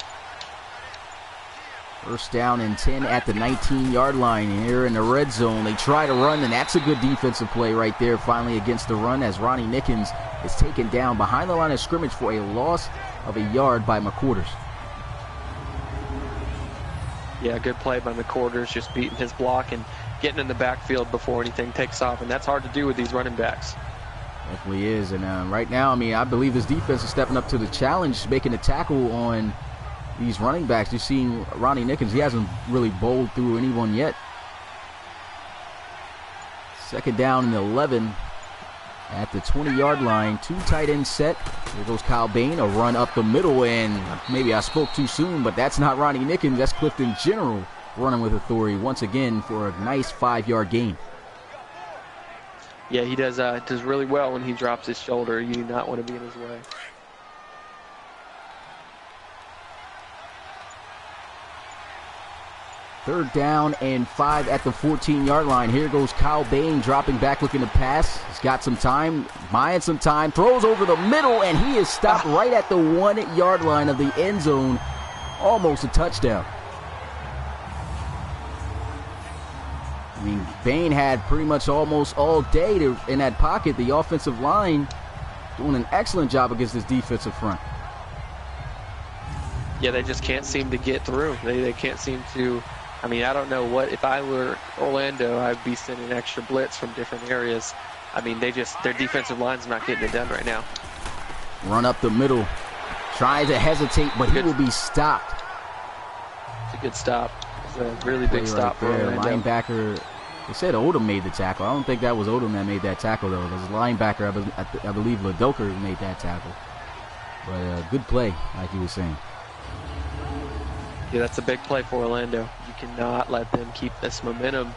1st down and 10 at the 19-yard line here in the red zone. They try to run, and that's a good defensive play right there finally against the run, as Ronnie Nickens is taken down behind the line of scrimmage for a loss of a yard by McQuarters. Yeah, good play by McQuarters, just beating his block and getting in the backfield before anything takes off, and that's hard to do with these running backs. Definitely is, and right now, I mean, I believe this defense is stepping up to the challenge, making a tackle on these running backs. You've seen Ronnie Nickens, he hasn't really bowled through anyone yet. 2nd down and 11 at the 20-yard line. 2 tight end set. Here goes Kyle Bain, a run up the middle, and maybe I spoke too soon, but that's not Ronnie Nickens, that's Clifton General running with authority once again for a nice 5-yard gain. Yeah, he does really well when he drops his shoulder. You do not want to be in his way. Third down and 5 at the 14-yard line. Here goes Kyle Bain dropping back, looking to pass. He's got some time, buying some time, throws over the middle, and he is stopped right at the 1-yard line of the end zone. Almost a touchdown. I mean, Bain had pretty much almost all day in that pocket. The offensive line doing an excellent job against this defensive front. Yeah, they just can't seem to get through. They can't seem to. I mean, I don't know what, if I were Orlando, I'd be sending extra blitz from different areas. I mean, their defensive line's not getting it done right now. Run up the middle. Tries to hesitate, but he will be stopped. It's a good stop. It's a really big stop for Orlando. Linebacker, they said Odom made the tackle. I don't think that was Odom that made that tackle, though. It was linebacker, I believe Ladoker made that tackle. But good play, like you were saying. Yeah, that's a big play for Orlando. You cannot let them keep this momentum.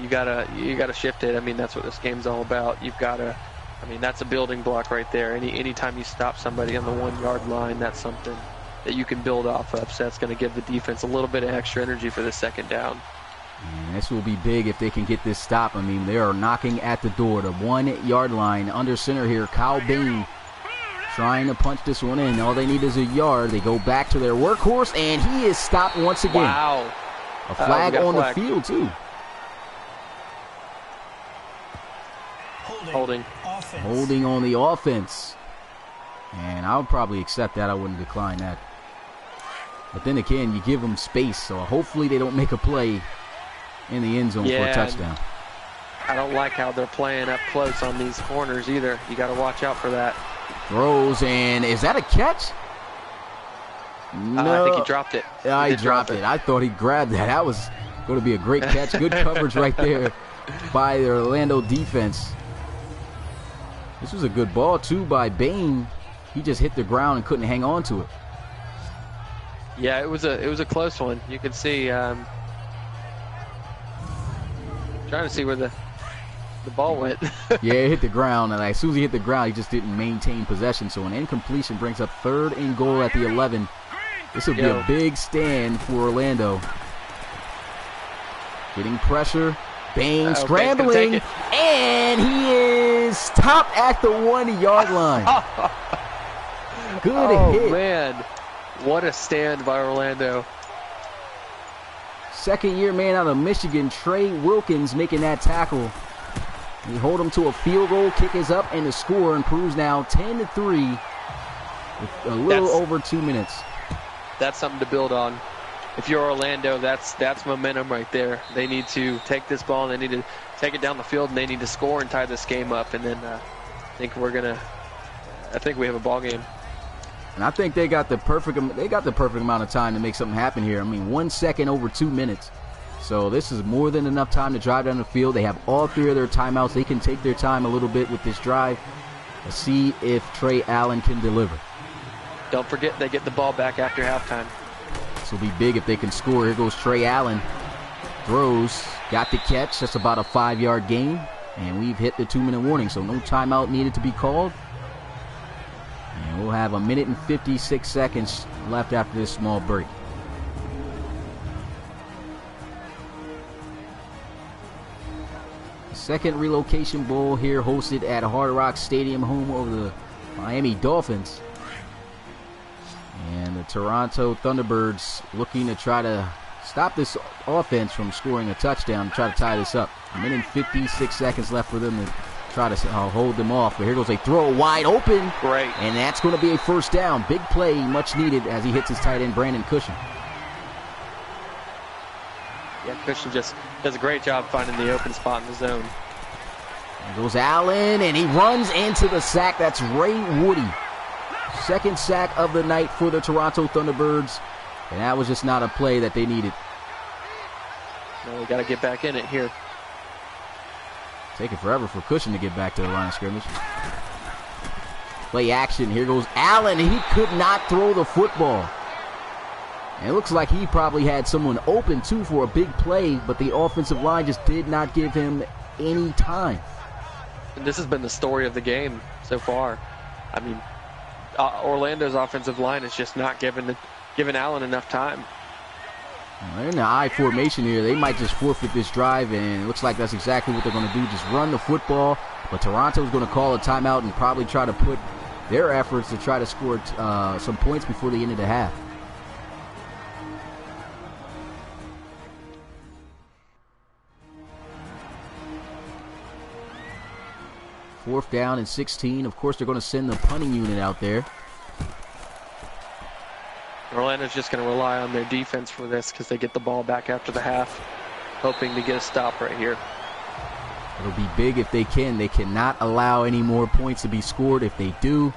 You gotta shift it. I mean, that's what this game's all about. You've gotta. I mean, that's a building block right there. Anytime you stop somebody on the 1-yard line, that's something that you can build off of. So that's going to give the defense a little bit of extra energy for the second down. And this will be big if they can get this stop. I mean, they are knocking at the door, the 1 yard line. Under center here, Kyle Bain trying to punch this one in. All they need is a yard. They go back to their workhorse, and he is stopped once again. Wow. A flag on the field, too. Holding. Holding on the offense. And I would probably accept that. I wouldn't decline that. But then again, you give them space, so hopefully they don't make a play in the end zone for a touchdown. I don't like how they're playing up close on these corners either. You got to watch out for that. Throws, and is that a catch? No. I think he dropped it. Yeah, he dropped it. I thought he grabbed that. That was going to be a great catch. Good coverage right there by the Orlando defense. This was a good ball, too, by Bain. He just hit the ground and couldn't hang on to it. Yeah, it was a close one. You could see, trying to see where the ball went. Yeah, it hit the ground, and as soon as he hit the ground, he just didn't maintain possession. So an incompletion brings up 3rd and goal at the 11. This will be a big stand for Orlando. Getting pressure. Bain scrambling, and he is stopped at the 1 yard line. Good hit. Oh, man. What a stand by Orlando. Second-year man out of Michigan, Trey Wilkins, making that tackle. They hold him to a field goal, kick is up, and the score improves now 10-3 with a little over 2 minutes. That's something to build on. If you're Orlando, that's momentum right there. They need to take this ball, and they need to take it down the field, and they need to score and tie this game up. And then I think we have a ball game. And I think they got the perfect amount of time to make something happen here. I mean, 1 second over 2 minutes. So this is more than enough time to drive down the field. They have all 3 of their timeouts. They can take their time a little bit with this drive. Let's see if Trey Allen can deliver. Don't forget they get the ball back after halftime. This will be big if they can score. Here goes Trey Allen. Throws, got the catch. That's about a 5-yard gain. And we've hit the 2-minute warning, so no timeout needed to be called. And we'll have 1 minute and 56 seconds left after this small break. The second Relocation Bowl here, hosted at Hard Rock Stadium, home of the Miami Dolphins. And the Toronto Thunderbirds looking to try to stop this offense from scoring a touchdown, try to tie this up. 1 minute and 56 seconds left for them to try to hold them off. But here goes a throw wide open. Great. And that's going to be a first down. Big play, much needed, as he hits his tight end, Brandon Cushion. Yeah, Cushion just does a great job finding the open spot in the zone. There goes Allen, and he runs into the sack. That's Ray Woody. Second sack of the night for the Toronto Thunderbirds. And that was just not a play that they needed. No, we got to get back in it here. Taking forever for Cushion to get back to the line of scrimmage. Play action. Here goes Allen. He could not throw the football. And it looks like he probably had someone open, too, for a big play, but the offensive line just did not give him any time. And this has been the story of the game so far. I mean, Orlando's offensive line is just not giving Allen enough time. They're in the I formation here. They might just forfeit this drive, and it looks like that's exactly what they're going to do, just run the football. But Toronto's going to call a timeout and probably try to put their efforts to try to score some points before the end of the half. Fourth down and 16. Of course, they're going to send the punting unit out there. Orlando's just going to rely on their defense for this because they get the ball back after the half, hoping to get a stop right here. It'll be big if they can. They cannot allow any more points to be scored. If they do,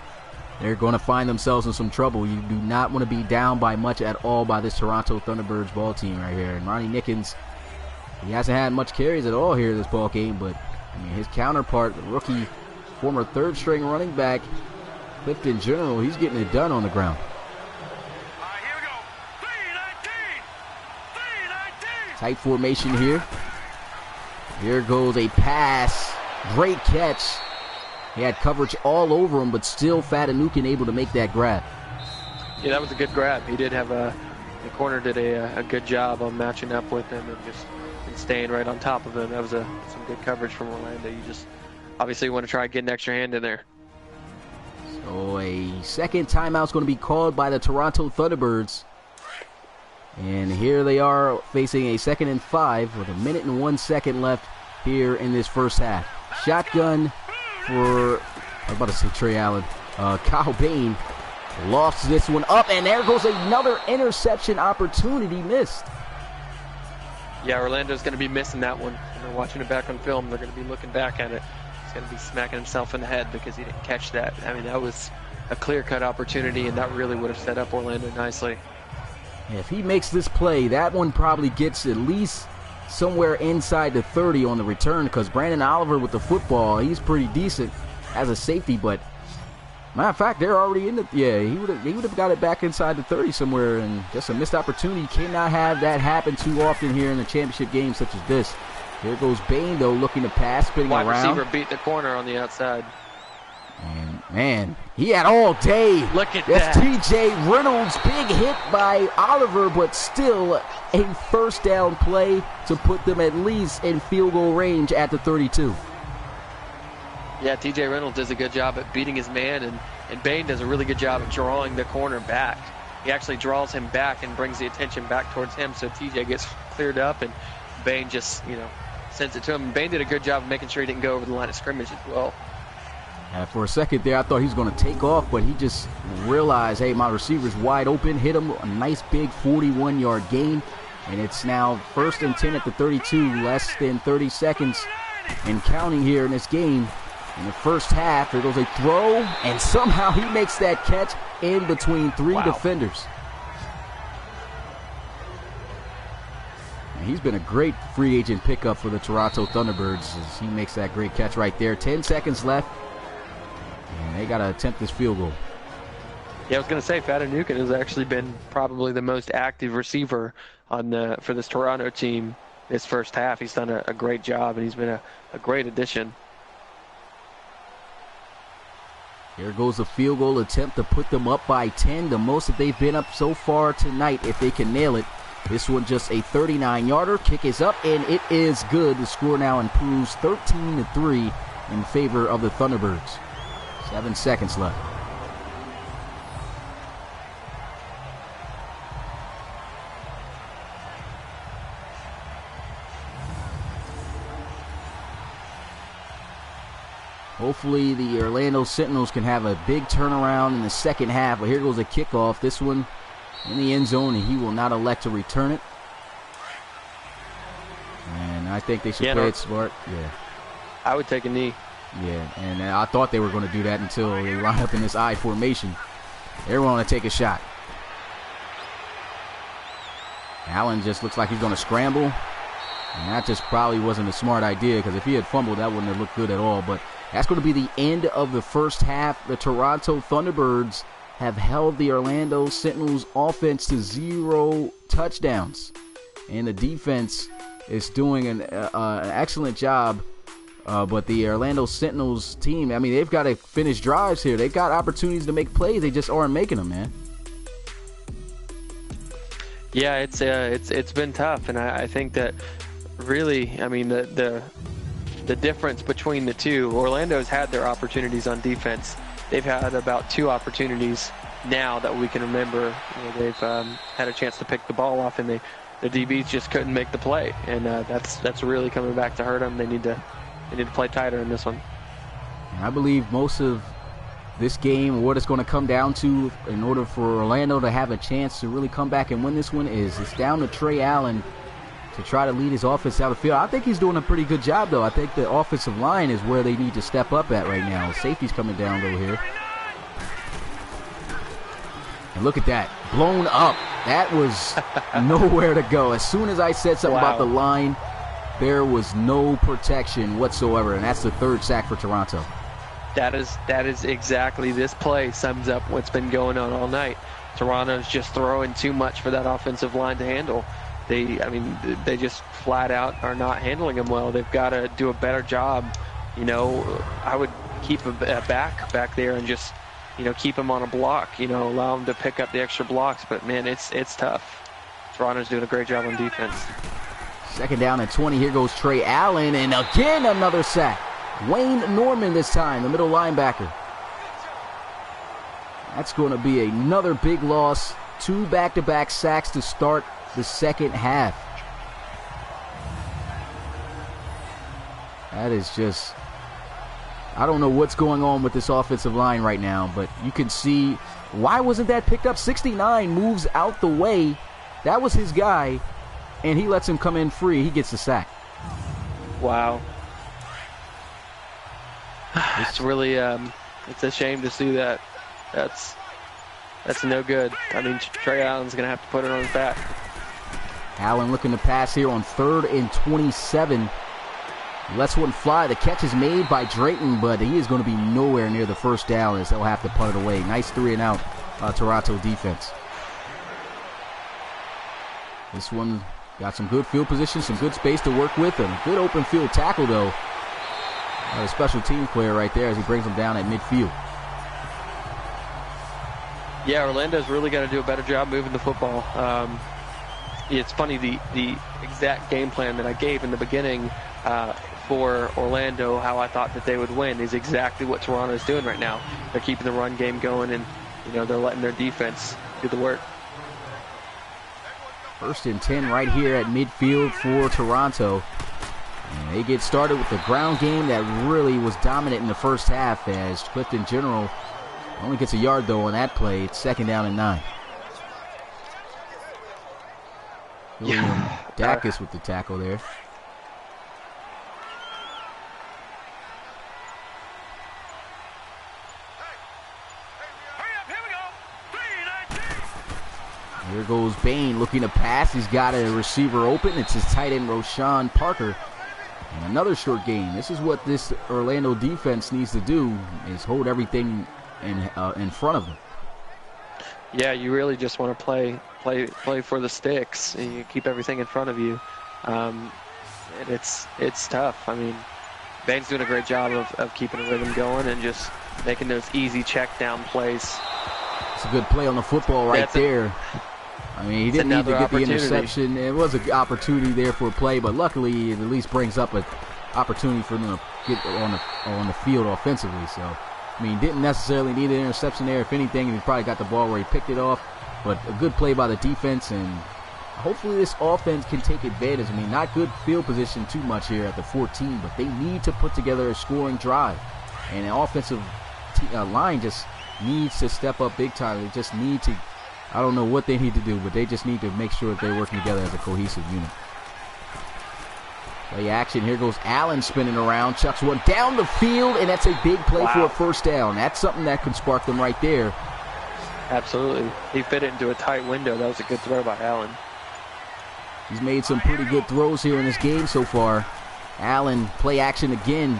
they're going to find themselves in some trouble. You do not want to be down by much at all by this Toronto Thunderbirds ball team right here. And Ronnie Nickens, he hasn't had much carries at all here this ball game, but I mean, his counterpart, the rookie, former third-string running back, Clifton General, he's getting it done on the ground. Tight formation here. Here goes a pass. Great catch. He had coverage all over him, but still Fatanukin able to make that grab. Yeah, that was a good grab. He did have the corner did a good job on matching up with him and staying right on top of him. That was some good coverage from Orlando. You just obviously want to try and get an extra hand in there. So a second timeout is going to be called by the Toronto Thunderbirds. And here they are facing a 2nd and 5 with 1 minute and 1 second left here in this first half. Shotgun for, I was about to say Trey Allen, Kyle Bain. Lost this one up, and there goes another interception opportunity missed. Yeah, Orlando's going to be missing that one. When they're watching it back on film, they're going to be looking back at it. He's going to be smacking himself in the head because he didn't catch that. I mean, that was a clear-cut opportunity, and that really would have set up Orlando nicely. If he makes this play, that one probably gets at least somewhere inside the 30 on the return, because Brandon Oliver with the football, he's pretty decent as a safety, but matter of fact, they're already in the, yeah, he would have got it back inside the 30 somewhere, and just a missed opportunity. Cannot have that happen too often here in the championship game such as this. Here goes Bain, though, looking to pass, spinning Wide around. receiver beat the corner on the outside. And, man, he had all day. Look at That's that. TJ Reynolds, big hit by Oliver, but still a first down play to put them at least in field goal range at the 32. Yeah, TJ Reynolds does a good job at beating his man, and Bain does a really good job at drawing the corner back. He actually draws him back and brings the attention back towards him, so TJ gets cleared up, and Bain just, sends it to him. And Bain did a good job of making sure he didn't go over the line of scrimmage as well. For a second there, I thought he was going to take off, but he just realized, hey, my receiver's wide open, hit him a nice big 41-yard gain, and it's now 1st and 10 at the 32, less than 30 seconds and counting here in this game. In the first half, there goes a throw, and somehow he makes that catch in between 3 defenders. And he's been a great free agent pickup for the Toronto Thunderbirds as he makes that great catch right there. 10 seconds left, and they got to attempt this field goal. Yeah, I was going to say, Fadanukin has actually been probably the most active receiver for this Toronto team this first half. He's done a great job, and he's been a great addition. Here goes the field goal attempt to put them up by 10, the most that they've been up so far tonight if they can nail it. This one just a 39-yarder. Kick is up, and it is good. The score now improves 13-3 in favor of the Thunderbirds. 7 seconds left. Hopefully the Orlando Sentinels can have a big turnaround in the second half. But here goes a kickoff. This one in the end zone, and he will not elect to return it. And I think they should play it smart. Yeah. I would take a knee. Yeah, and I thought they were going to do that until they line up in this I formation. They're going to take a shot. Allen just looks like he's going to scramble. And that just probably wasn't a smart idea, because if he had fumbled, that wouldn't have looked good at all. But that's going to be the end of the first half. The Toronto Thunderbirds have held the Orlando Sentinels offense to 0 touchdowns. And the defense is doing an excellent job. But the Orlando Sentinels team, I mean, they've got to finish drives here. They've got opportunities to make plays. They just aren't making them, man. Yeah, it's been tough. And I think that really, I mean, the difference between the two, Orlando's had their opportunities on defense. They've had about 2 opportunities now that we can remember. They've had a chance to pick the ball off, and the DBs just couldn't make the play, and that's really coming back to hurt them. They need to play tighter in this one. I believe most of this game, what it's going to come down to in order for Orlando to have a chance to really come back and win this one, is it's down to Trey Allen to try to lead his offense out of the field. I think he's doing a pretty good job, though. I think the offensive line is where they need to step up at right now. Safety's coming down over here. And look at that. Blown up. That was nowhere to go. As soon as I said something about the line, there was no protection whatsoever, and that's the 3rd sack for Toronto. That is exactly, this play sums up what's been going on all night. Toronto's just throwing too much for that offensive line to handle. They just flat out are not handling them well. They've got to do a better job. I would keep a back there and just keep him on a block, allow him to pick up the extra blocks. But, man, it's tough. Toronto's doing a great job on defense. Second down and 20. Here goes Trey Allen, and again another sack. Wayne Norman this time, the middle linebacker. That's going to be another big loss. 2 back-to-back sacks to start the second half. That is just... I don't know what's going on with this offensive line right now, but you can see... Why wasn't that picked up? 69 moves out the way. That was his guy, and he lets him come in free. He gets the sack. Wow. It's really... it's a shame to see that. That's no good. I mean, Trey Allen's going to have to put it on his back. Allen looking to pass here on 3rd and 27. Lets one fly. The catch is made by Drayton, but he is going to be nowhere near the first down as they'll have to punt it away. Nice 3-and-out Toronto defense. This one got some good field position, some good space to work with, and a good open field tackle, though. A special team player right there as he brings him down at midfield. Yeah, Orlando's really got to do a better job moving the football. It's funny, the exact game plan that I gave in the beginning for Orlando, how I thought that they would win, is exactly what Toronto's doing right now. They're keeping the run game going, and they're letting their defense do the work. 1st and 10 right here at midfield for Toronto. And they get started with the ground game that really was dominant in the first half, as Clifton General only gets a yard, though, on that play. It's 2nd down and 9. William Dacus with the tackle there. Here goes Bain looking to pass. He's got a receiver open. It's his tight end, Roshan Parker. And another short gain. This is what this Orlando defense needs to do, is hold everything in front of them. Yeah, you really just want to play for the sticks, and you keep everything in front of you. And it's tough. I mean, Bain's doing a great job of keeping the rhythm going and just making those easy check down plays. It's a good play on the football right there. I mean, he didn't need to get the interception. It was an opportunity there for a play, but luckily it at least brings up an opportunity for them to get on the field offensively. So, I mean, didn't necessarily need an interception there. If anything, he probably got the ball where he picked it off. But a good play by the defense, and hopefully this offense can take advantage. I mean, not good field position too much here at the 14, but they need to put together a scoring drive. And the offensive line just needs to step up big time. They just need to, I don't know what they need to do, but they just need to make sure that they're working together as a cohesive unit. Play action. Here goes Allen spinning around. Chucks one down the field, and that's a big play for a first down. That's something that can spark them right there. Absolutely. He fit it into a tight window. That was a good throw by Allen. He's made some pretty good throws here in this game so far. Allen, play action again.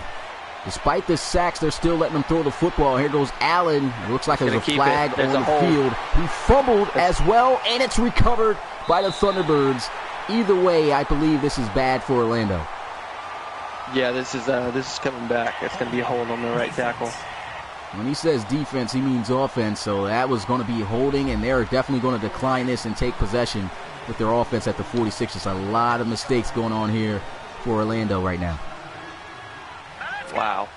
Despite the sacks, they're still letting him throw the football. Here goes Allen. It looks like there's a flag on the field. He fumbled as well, and it's recovered by the Thunderbirds. Either way, I believe this is bad for Orlando. Yeah, this is coming back. It's going to be a hold on the right tackle. When he says defense, he means offense, so that was going to be holding, and they're definitely going to decline this and take possession with their offense at the 46. There's a lot of mistakes going on here for Orlando right now. Wow.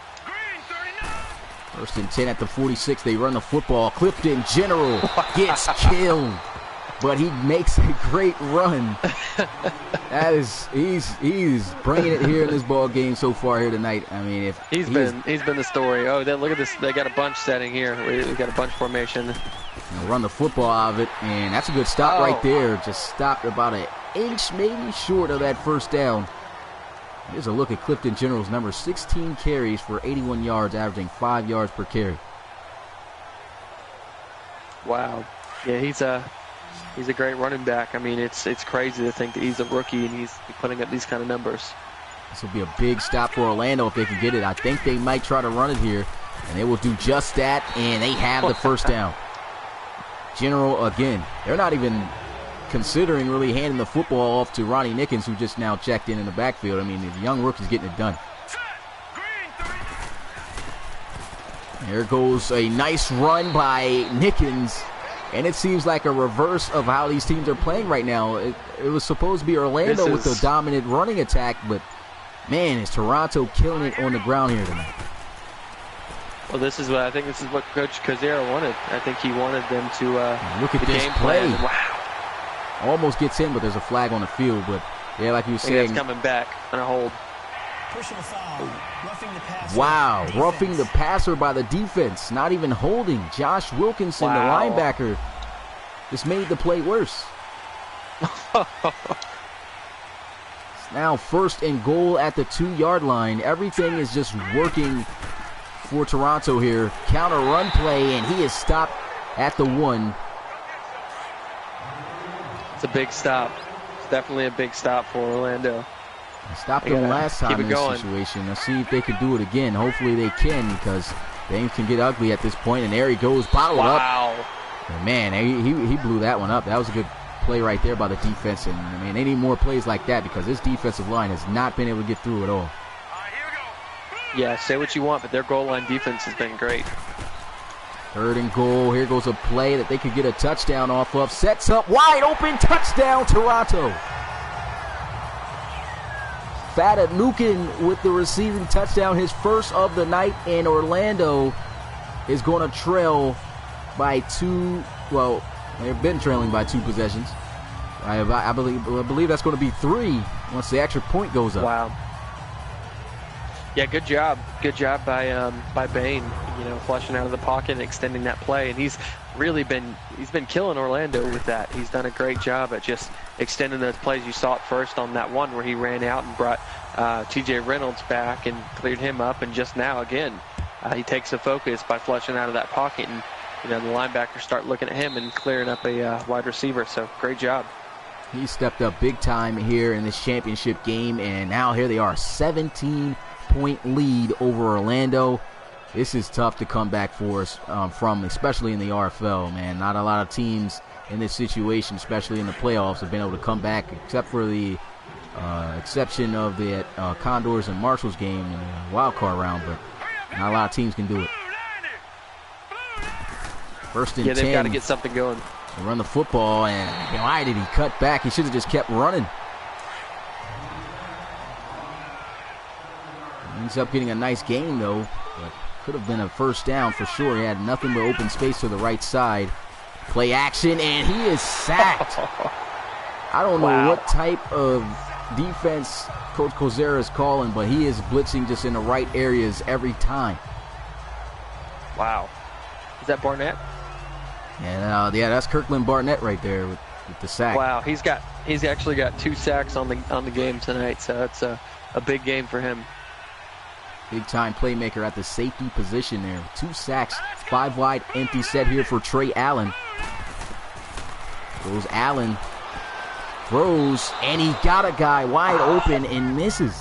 1st and 10 at the 46. They run the football. Clifton General gets killed, but he makes a great run. That is, he's bringing it here in this ball game so far here tonight. I mean, if he's been the story. Oh, look at this. They got a bunch setting here. We got a bunch formation. Run the football out of it, and that's a good stop right there. Just stopped about an inch, maybe short of that first down. Here's a look at Clifton General's number: 16 carries for 81 yards, averaging 5 yards per carry. Wow. Yeah, he's a great running back. I mean, it's crazy to think that he's a rookie and he's putting up these kind of numbers. This will be a big stop for Orlando if they can get it. I think they might try to run it here, and they will do just that, and they have the first down. General, again, they're not even considering really handing the football off to Ronnie Nickens, who just now checked in the backfield. I mean, the young rookie's getting it done. There goes a nice run by Nickens. And it seems like a reverse of how these teams are playing right now. It was supposed to be Orlando with the dominant running attack, but man, is Toronto killing it on the ground here tonight. Well, this is what Coach Kozera wanted. I think he wanted them to look at this game play. Plan. Wow. Almost gets in, but there's a flag on the field. But yeah, like you were saying, it's coming back on a hold. Personal foul. Roughing the passer. Wow, roughing the passer by the defense. Not even holding. Josh Wilkinson, the linebacker, just made the play worse. It's now 1st and goal at the 2-yard line. Everything is just working for Toronto here. Counter run play, and he is stopped at the 1. It's a big stop. It's definitely a big stop for Orlando. I stopped them last time in this situation. Let's see if they can do it again. Hopefully they can, because things can get ugly at this point. And there he goes, bottled up. And man, he blew that one up. That was a good play right there by the defense. And I mean, they need more plays like that, because this defensive line has not been able to get through at all. Yeah, say what you want, but their goal line defense has been great. 3rd and goal. Here goes a play that they could get a touchdown off of. Sets up wide open. Touchdown, Toronto. Fata Nukin with the receiving touchdown, his first of the night, and Orlando is going to trail by 2. Well, they've been trailing by 2 possessions. I believe that's going to be 3 once the extra point goes up. Wow. Yeah, good job. Good job by Bain. Flushing out of the pocket and extending that play, and he's been killing Orlando with that. He's done a great job at just extending those plays. You saw it first on that one where he ran out and brought TJ Reynolds back and cleared him up, and just now again he takes the focus by flushing out of that pocket, and the linebackers start looking at him and clearing up a wide receiver. So great job. He stepped up big time here in this championship game, and now here they are, 17-point lead over Orlando. This is tough to come back for us from, especially in the RFL, man. Not a lot of teams in this situation, especially in the playoffs, have been able to come back, except for the exception of the Condors and Marshalls game in the wild card round, but not a lot of teams can do it. 1st and 10. Yeah, they've got to get something going. They run the football, and why did he cut back? He should have just kept running. Ends up getting a nice gain, though, but could have been a 1st down for sure. He had nothing but open space to the right side. Play action, and he is sacked. I don't know what type of defense Coach Kozera is calling, but he is blitzing just in the right areas every time. Wow. Is that Barnett? And yeah, that's Kirkland Barnett right there with the sack. Wow, he's actually got 2 sacks on the game tonight, so it's a big game for him. Big-time playmaker at the safety position there. 2 sacks, 5 wide, empty set here for Trey Allen. Goes Allen, throws, and he got a guy wide open and misses.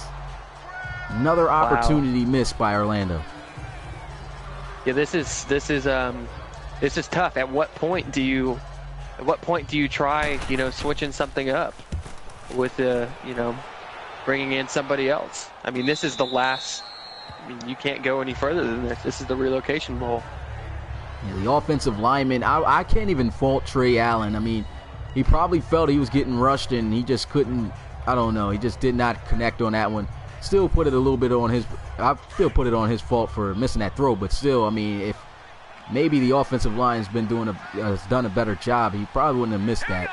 Another opportunity missed by Orlando. Yeah, this is tough. At what point do you try, switching something up with bringing in somebody else? I mean, this is the last. I mean, you can't go any further than this. This is the relocation bowl. Yeah, the offensive lineman, I can't even fault Trey Allen. I mean, he probably felt he was getting rushed and he just couldn't, I don't know, he just did not connect on that one. Still put it a little bit on his, I still put it on his fault for missing that throw, but still, I mean, if maybe the offensive line has done a better job, he probably wouldn't have missed that.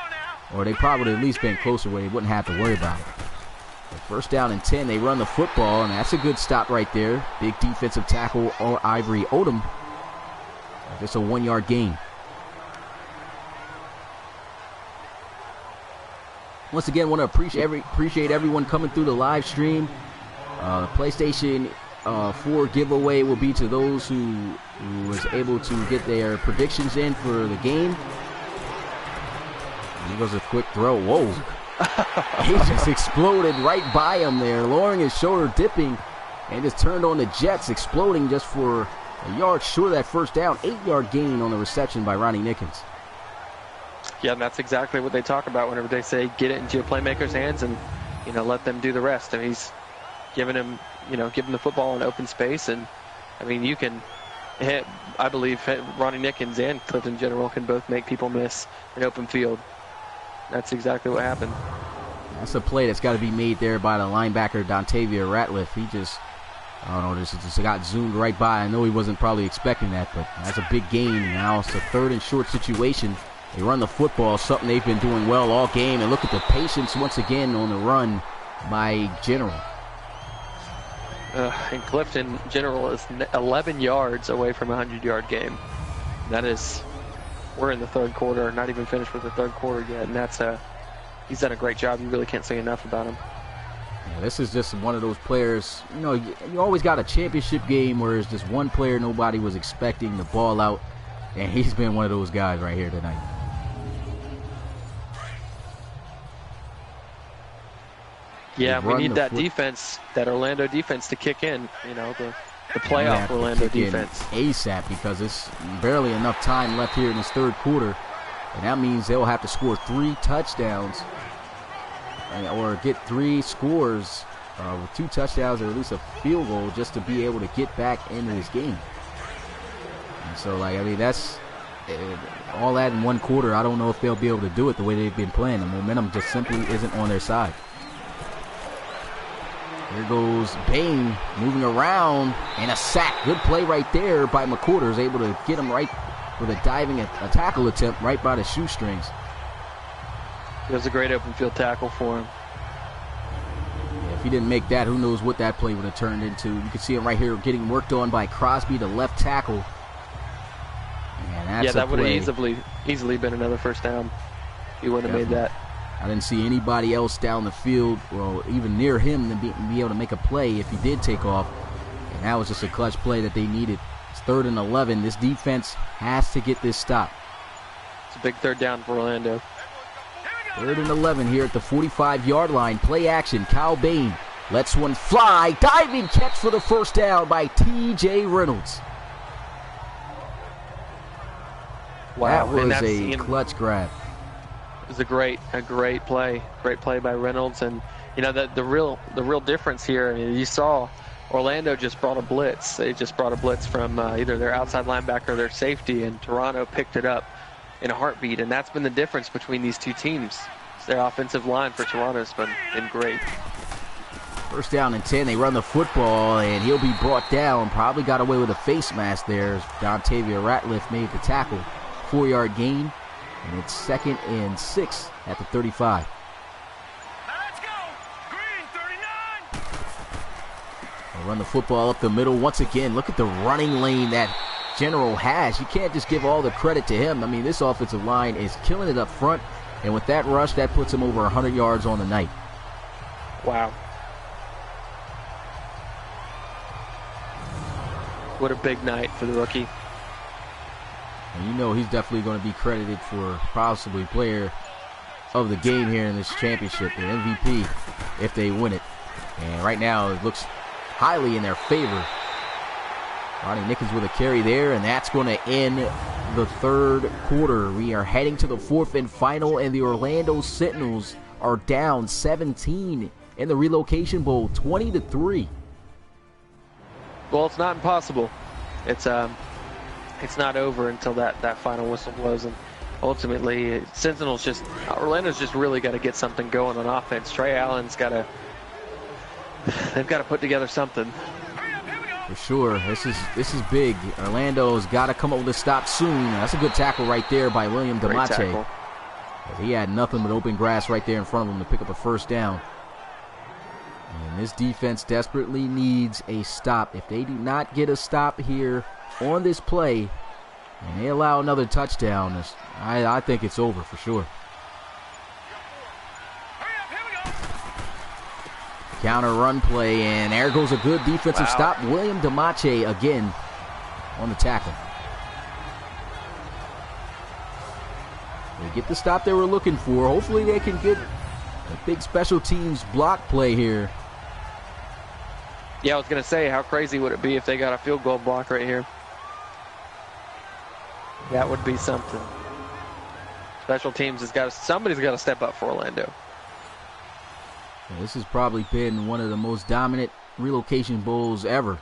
Or they probably would have at least been closer where he wouldn't have to worry about it. But 1st down and 10, they run the football, and that's a good stop right there. Big defensive tackle, Ivory Odom. Just a 1-yard gain. Once again, want to appreciate everyone coming through the live stream. The PlayStation 4 giveaway will be to those who was able to get their predictions in for the game. Here goes a quick throw. Whoa. He just exploded right by him there, lowering his shoulder, dipping, and just turned on the Jets, exploding just for a yard short of that 1st down. 8-yard gain on the reception by Ronnie Nickens. Yeah, and that's exactly what they talk about whenever they say get it into your playmaker's hands and, let them do the rest. I mean, he's giving him the football in open space, and I mean, you can I believe Ronnie Nickens and Clifton General can both make people miss an open field. That's exactly what happened. That's a play that's got to be made there by the linebacker, Dontavia Ratliff. He just, I don't know, just got zoomed right by. I know he wasn't probably expecting that, but that's a big gain. Now it's a 3rd and short situation. They run the football, something they've been doing well all game. And look at the patience once again on the run by General. And Clifton General is 11 yards away from a 100-yard game. That is, we're in the 3rd quarter, not even finished with the 3rd quarter yet, and that's he's done a great job. You really can't say enough about him. Yeah, this is just one of those players, you know, you always got a championship game where it's just one player nobody was expecting the ball out, and he's been one of those guys right here tonight. Yeah, we need that defense, that Orlando defense to kick in, you know, the playoff Orlando defense. ASAP, because it's barely enough time left here in this 3rd quarter, and that means they'll have to score 3 touchdowns or get 3 scores with 2 touchdowns or at least a field goal just to be able to get back into this game. And so, like, I mean, that's all that in 1 quarter. I don't know if they'll be able to do it the way they've been playing. The momentum just simply isn't on their side. Here goes Bain moving around, and a sack. Good play right there by McCourters, able to get him right with a diving a tackle attempt right by the shoestrings. It was a great open field tackle for him. Yeah, if he didn't make that, who knows what that play would have turned into. You can see him right here getting worked on by Crosby, the left tackle. And that's that would have easily been another 1st down. He wouldn't have made that. I didn't see anybody else down the field, well, even near him, to be able to make a play if he did take off. And that was just a clutch play that they needed. It's 3rd and 11. This defense has to get this stop. It's a big 3rd down for Orlando. 3rd and 11 here at the 45-yard line. Play action. Kyle Bain lets one fly. Diving catch for the 1st down by T.J. Reynolds. Wow, that was a clutch grab. It was a great play. Great play by Reynolds. And, you know, the real difference here, you saw Orlando just brought a blitz. They just brought a blitz from either their outside linebacker or their safety, and Toronto picked it up in a heartbeat. And that's been the difference between these 2 teams. Their offensive line for Toronto has been great. 1st down and 10. They run the football, and he'll be brought down. Probably got away with a face mask there. Dontavia Ratliff made the tackle. 4-yard gain. And it's 2nd and 6 at the 35. Now let's go. Green 39. They'll run the football up the middle once again. Look at the running lane that General has. You can't just give all the credit to him. I mean, this offensive line is killing it up front. And with that rush, that puts him over 100 yards on the night. Wow. What a big night for the rookie. And you know he's definitely going to be credited for possibly player of the game here in this championship, the MVP, if they win it. And right now it looks highly in their favor. Ronnie Nickens with a carry there, and that's going to end the 3rd quarter. We are heading to the 4th and final, and the Orlando Sentinels are down 17 in the Relocation Bowl, 20-3. Well, it's not impossible. It's not over until that final whistle blows, and ultimately Orlando's just really got to get something going on offense. Trey Allen's they've got to put together something. For sure, this is big. Orlando's got to come up with a stop soon. That's a good tackle right there by William DeMache. He had nothing but open grass right there in front of him to pick up a 1st down. And this defense desperately needs a stop. If they do not get a stop here on this play, and they allow another touchdown, I think it's over for sure. Counter run play, and there goes a good defensive stop. William DeMache again on the tackle. They get the stop they were looking for. Hopefully they can get a big special teams block play here. Yeah, I was going to say, how crazy would it be if they got a field goal block right here? That would be something. Special teams somebody's got to step up for Orlando. Yeah, this has probably been one of the most dominant relocation bowls ever.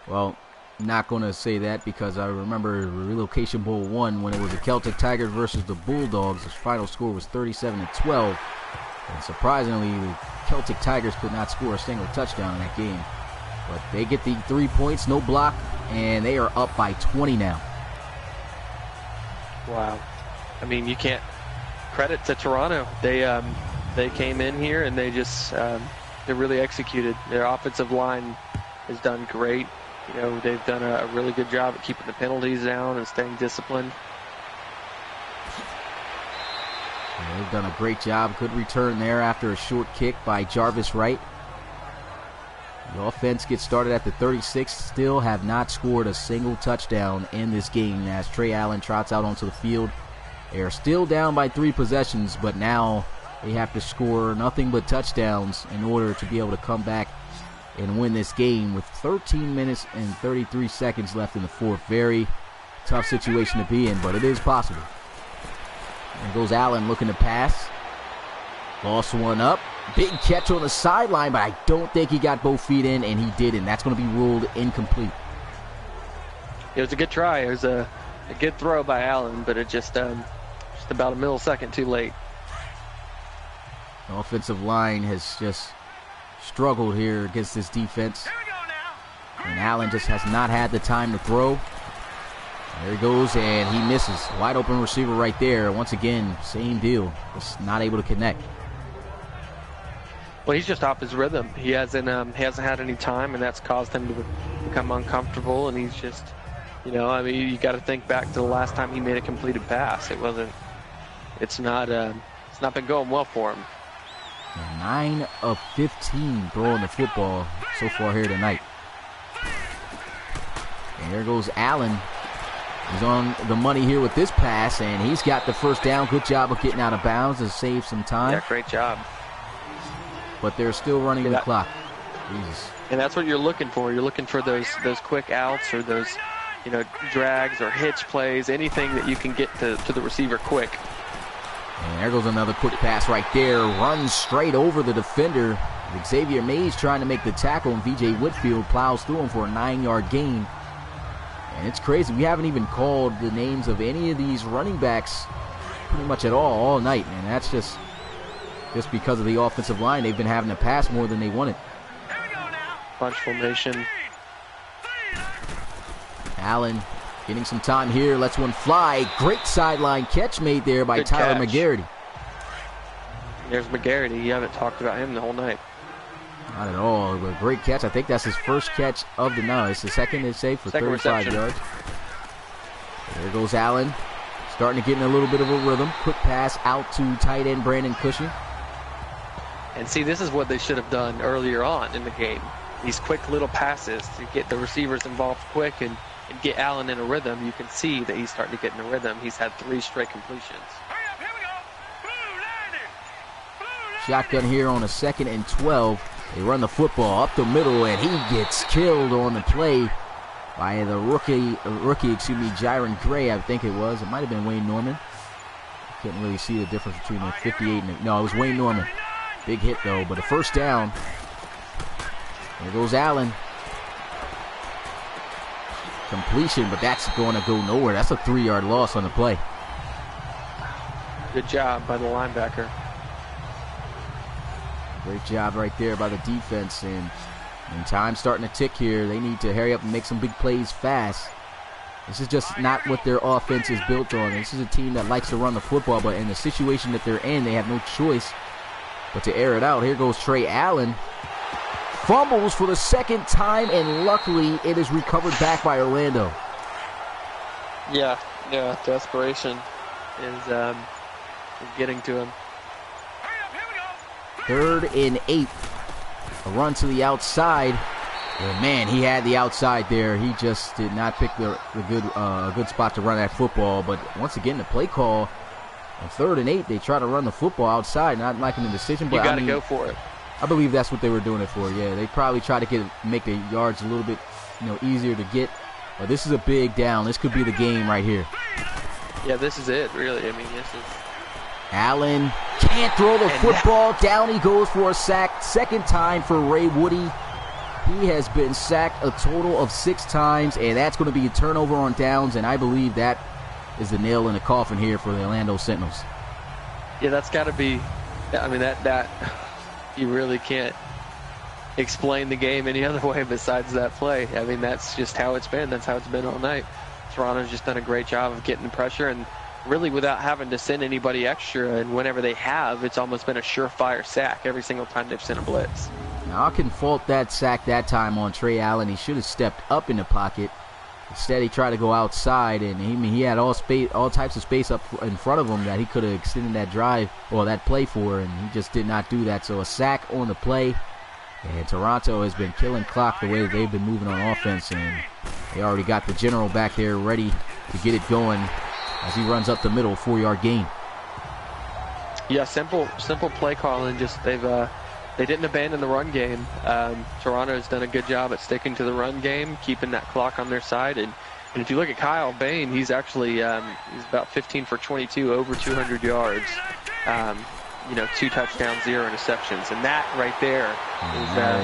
Well, not going to say that because I remember Relocation Bowl 1 when it was the Celtic Tigers versus the Bulldogs. The final score was 37-12. And surprisingly, the Celtic Tigers could not score a single touchdown in that game. But they get the 3 points, no block, and they are up by 20 now. Wow. I mean, you can't credit to Toronto. They came in here and they just they really executed. Their offensive line has done great. You know, they've done a really good job at keeping the penalties down and staying disciplined. Yeah, they've done a great job. Good return there after a short kick by Jarvis Wright. The offense gets started at the 36. Still have not scored a single touchdown in this game as Trey Allen trots out onto the field. They are still down by 3 possessions, but now they have to score nothing but touchdowns in order to be able to come back and win this game with 13 minutes and 33 seconds left in the fourth. Very tough situation to be in, but it is possible. And goes Allen looking to pass. Lost one up. Big catch on the sideline, but I don't think he got both feet in, and he didn't. That's going to be ruled incomplete. It was a good try. It was a good throw by Allen, but it just about a millisecond too late. The offensive line has just struggled here against this defense. And Allen just has not had the time to throw. There he goes, and he misses. Wide open receiver right there. Once again, same deal. Just not able to connect. Well, he's just off his rhythm. He hasn't had any time, and that's caused him to become uncomfortable. And he's just, you know, I mean, you got to think back to the last time he made a completed pass. It's not been going well for him. 9 of 15 throwing the football so far here tonight. And there goes Allen. He's on the money here with this pass, and he's got the first down. Good job of getting out of bounds to save some time. Yeah, great job. But they're still running the clock. Jesus. And that's what you're looking for. You're looking for those quick outs or those, you know, drags or hitch plays, anything that you can get to the receiver quick. And there goes another quick pass right there. Runs straight over the defender. Xavier Mays trying to make the tackle, and V.J. Whitfield plows through him for a 9-yard gain. And it's crazy. We haven't even called the names of any of these running backs pretty much at all night. And that's just because of the offensive line. They've been having to pass more than they wanted. Bunch formation. Allen getting some time here. Lets one fly. Great sideline catch made there by Tyler McGarity. There's McGarity. You haven't talked about him the whole night. Not at all. A great catch. I think that's his first catch of the night. It's the second they say for 35 yards. There goes Allen. Starting to get in a little bit of a rhythm. Quick pass out to tight end Brandon Cushing. And see, this is what they should have done earlier on in the game. These quick little passes to get the receivers involved quick and get Allen in a rhythm. You can see that he's starting to get in a rhythm. He's had 3 straight completions. Shotgun here on a 2nd and 12. They run the football up the middle, and he gets killed on the play by the rookie, Jiron Gray, I think it was. It might have been Wayne Norman. Couldn't really see the difference between the 58 and no, it was Wayne Norman. Big hit, though, but a first down. There goes Allen. Completion, but that's going to go nowhere. That's a 3-yard loss on the play. Good job by the linebacker. Great job right there by the defense, and time's starting to tick here. They need to hurry up and make some big plays fast. This is just not what their offense is built on. This is a team that likes to run the football, but in the situation that they're in, they have no choice but to air it out. Here goes Trey Allen. Fumbles for the 2nd time, and luckily it is recovered back by Orlando. Yeah, desperation is getting to him. 3rd and 8. A run to the outside. And man, he had the outside there. He just did not pick the good spot to run that football. But once again, the play call on 3rd and 8, they try to run the football outside. Not liking the decision, but you got to go for it. I believe that's what they were doing it for. Yeah, they probably try to make the yards a little bit, easier to get. But this is a big down. This could be the game right here. Yeah, this is it, really. I mean, this is. Allen can't throw the football. Down he goes for a sack. 2nd time for Ray Woody. He has been sacked a total of 6 times, and that's going to be a turnover on downs, and I believe that is the nail in the coffin here for the Orlando Sentinels. Yeah, that's got to be, I mean, that you really can't explain the game any other way besides that play. I mean, that's just how it's been. That's how it's been all night. Toronto's just done a great job of getting the pressure, and really without having to send anybody extra, and whenever they have, it's almost been a surefire sack every single time they've sent a blitz. Now, I can fault that sack that time on Trey Allen. He should have stepped up in the pocket. Instead, he tried to go outside, and he had all types of space up in front of him that he could have extended that drive or that play for, and he just did not do that. So a sack on the play, and Toronto has been killing clock the way that they've been moving on offense, and they already got the general back there ready to get it going as he runs up the middle, 4-yard gain. Yeah, simple play calling. Just they didn't abandon the run game. Toronto's done a good job at sticking to the run game, keeping that clock on their side. And if you look at Kyle Bain, he's actually he's about 15 for 22, over 200 yards. 2 touchdowns, 0 interceptions, and that right there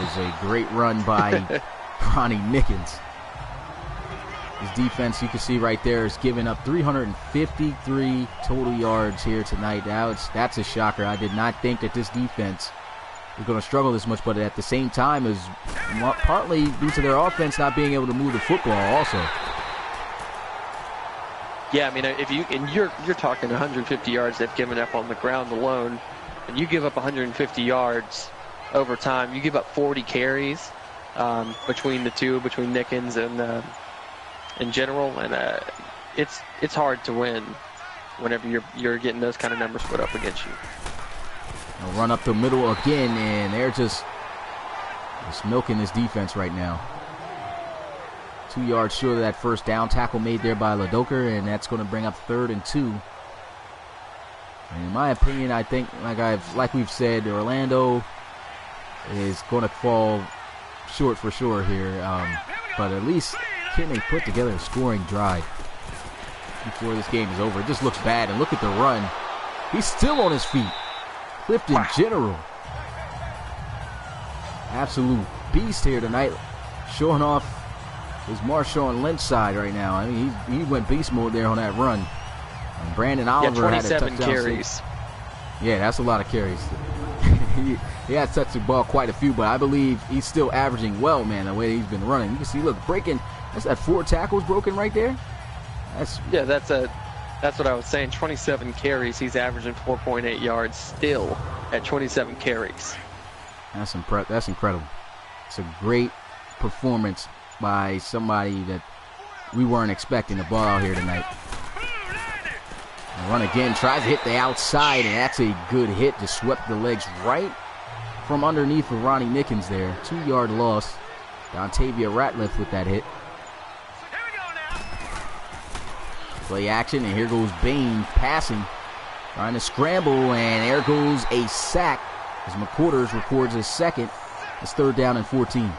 is a great run by Ronnie Mickens. His defense, you can see right there, is giving up 353 total yards here tonight. That's a shocker. I did not think that this defense was going to struggle this much, but at the same time is partly due to their offense not being able to move the football also. Yeah, I mean, you're talking 150 yards they've given up on the ground alone, and you give up 150 yards over time. You give up 40 carries between the two, between Nickens and in general, and it's hard to win whenever you're getting those kind of numbers put up against you. They'll run up the middle again, and they're just milking this defense right now. 2 yards short of that first down. Tackle made there by Ladoker, and that's going to bring up 3rd and 2. And in my opinion, I think, like we've said, Orlando is going to fall short for sure here. But at least can they put together a scoring drive before this game is over? It just looks bad, and look at the run. He's still on his feet. Clifton General. Absolute beast here tonight, showing off his Marshawn Lynch side right now. I mean, he went beast mode there on that run. And Brandon Oliver had a touchdown. 27 carries. Yeah, that's a lot of carries. he has touched the ball quite a few, but I believe he's still averaging well, man, the way he's been running. You can see, look, breaking. That's that 4 tackles broken right there. That's what I was saying. 27 carries. He's averaging 4.8 yards still at 27 carries. That's incredible. It's a great performance by somebody that we weren't expecting the ball out here tonight. And run again, tries to hit the outside, and that's a good hit. Just swept the legs right from underneath of Ronnie Mickens there. 2-yard loss. Dontavia Ratliff with that hit. Play action, and here goes Bain passing, trying to scramble, and there goes a sack as McQuarters records his second. It's 3rd down and 14. And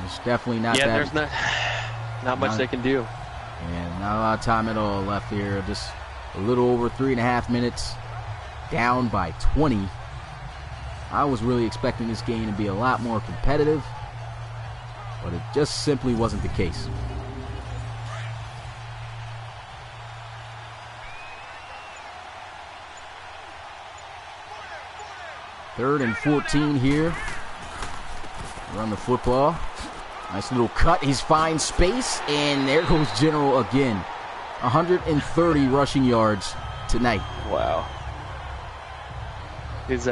it's definitely not that. Yeah, there's not much they can do. And not a lot of time at all left here. Just a little over 3.5 minutes, down by 20. I was really expecting this game to be a lot more competitive, but it just simply wasn't the case. Third and 14 here. Run the football. Nice little cut. He's finds space, and there goes General again. 130 rushing yards tonight. Wow. He's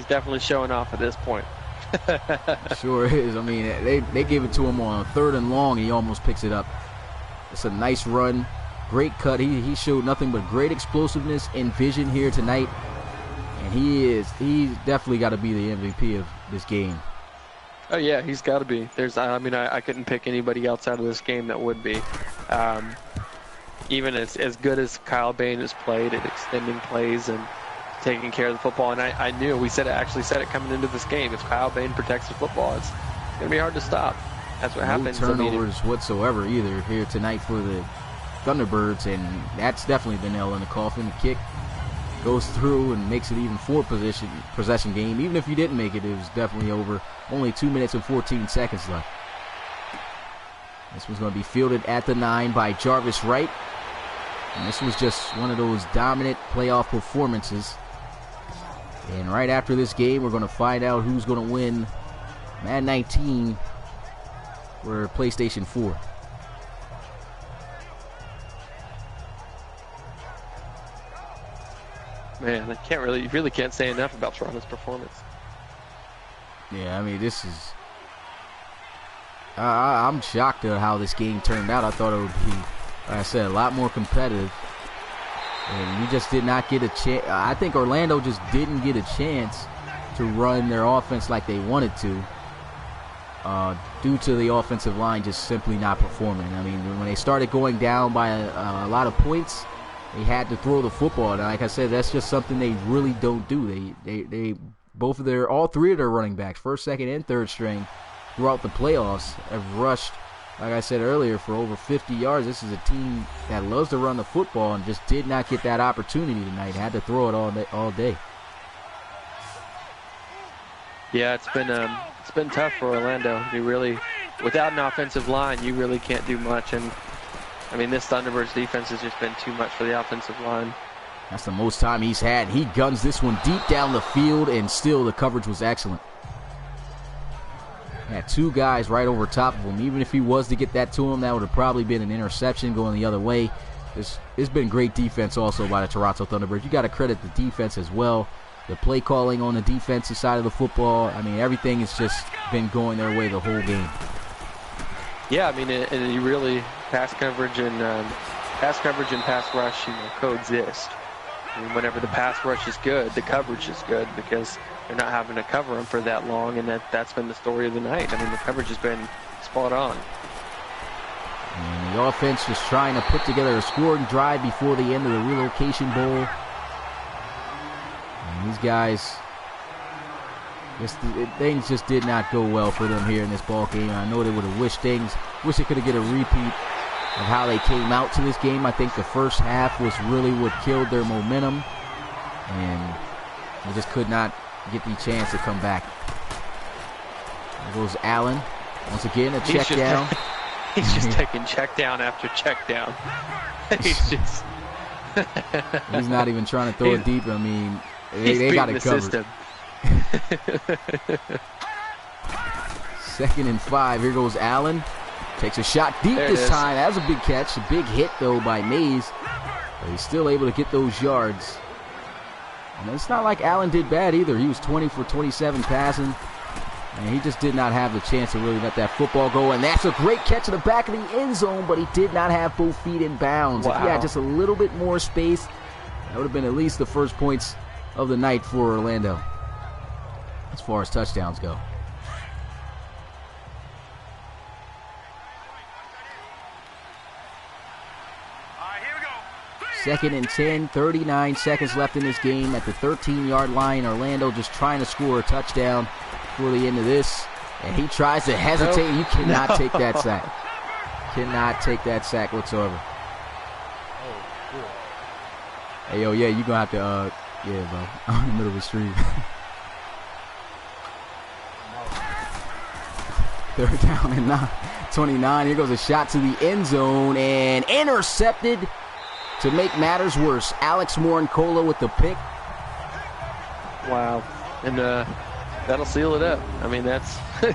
definitely showing off at this point. Sure is. I mean, they gave it to him on 3rd and long, and he almost picks it up. It's a nice run. Great cut. He showed nothing but great explosiveness and vision here tonight. And he's definitely got to be the MVP of this game. Oh yeah, he's got to be. I couldn't pick anybody else out of this game that would be. Even as good as Kyle Bain has played at extending plays and taking care of the football, and I knew actually said it coming into this game. If Kyle Bain protects the football, it's gonna be hard to stop. That's what happens. No turnovers whatsoever either here tonight for the Thunderbirds, and that's definitely the nail in the coffin. The kick goes through and makes it even 4-possession game. Even if you didn't make it, it was definitely over. Only 2 minutes and 14 seconds left. This was going to be fielded at the 9 by Jarvis Wright. And this was just one of those dominant playoff performances. And right after this game, we're going to find out who's going to win Madden 19 for PlayStation 4. Man, you really can't say enough about Toronto's performance. Yeah, I mean, this is... I'm shocked at how this game turned out. I thought it would be, like I said, a lot more competitive. And we just did not get a chance. I think Orlando just didn't get a chance to run their offense like they wanted to, due to the offensive line just simply not performing. I mean, when they started going down by a lot of points, they had to throw the football. And like I said, that's just something they really don't do. They all three of their running backs, first, second, and third string, throughout the playoffs have rushed, like I said earlier, for over 50 yards. This is a team that loves to run the football and just did not get that opportunity tonight. Had to throw it all day. Yeah, it's been tough for Orlando. You really, without an offensive line, you really can't do much. And I mean, this Thunderbirds defense has just been too much for the offensive line. That's the most time he's had. He guns this one deep down the field, and still the coverage was excellent. Had two guys right over top of him. Even if he was to get that to him, that would have probably been an interception going the other way. It's been great defense also by the Toronto Thunderbirds. You got to credit the defense as well. The play calling on the defensive side of the football. I mean, everything has just been going their way the whole game. Yeah, I mean, and you really pass coverage and pass rush, coexist. I mean, whenever the pass rush is good, the coverage is good because they're not having to cover them for that long, and that's been the story of the night. I mean, the coverage has been spot on. And the offense just trying to put together a scoring drive before the end of the Relocation Bowl. And these guys, things just did not go well for them here in this ball game. I know they would have wished they could have get a repeat of how they came out to this game. I think the first half was really what killed their momentum, and they just could not get the chance to come back. There goes Allen. Once again, a check down. He's just taking check down after check down. He's not even trying to throw it deep. I mean, they got it covered. 2nd and 5. Here goes Allen. Takes a shot deep this time. That was a big catch. A big hit, though, by Mays. But he's still able to get those yards. And it's not like Allen did bad either. He was 20 for 27 passing. And he just did not have the chance to really let that football go. And that's a great catch in the back of the end zone, but he did not have both feet in bounds. Wow. If he had just a little bit more space, that would have been at least the first points of the night for Orlando as far as touchdowns go. Second and 10, 39 seconds left in this game at the 13-yard line. Orlando just trying to score a touchdown before the end of this. And he tries to hesitate. Nope. You cannot take that sack. Cannot take that sack whatsoever. Oh, cool. Hey, yo, yeah, you're going to have to, yeah, bro. I'm in the middle of the street. Third down and 29. Here goes a shot to the end zone and intercepted. To make matters worse, Alex Morincola with the pick. Wow. And that'll seal it up. I mean, that's... So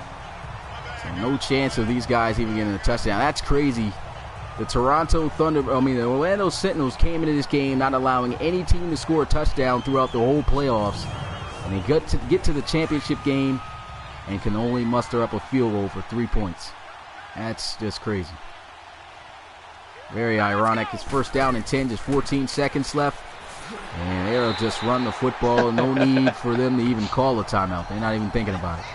no chance of these guys even getting a touchdown. That's crazy. The Orlando Sentinels came into this game not allowing any team to score a touchdown throughout the whole playoffs. And they get to the championship game and can only muster up a field goal for 3 points. That's just crazy. Very ironic. It's 1st down and 10, just 14 seconds left. And they'll just run the football. No need for them to even call a timeout. They're not even thinking about it.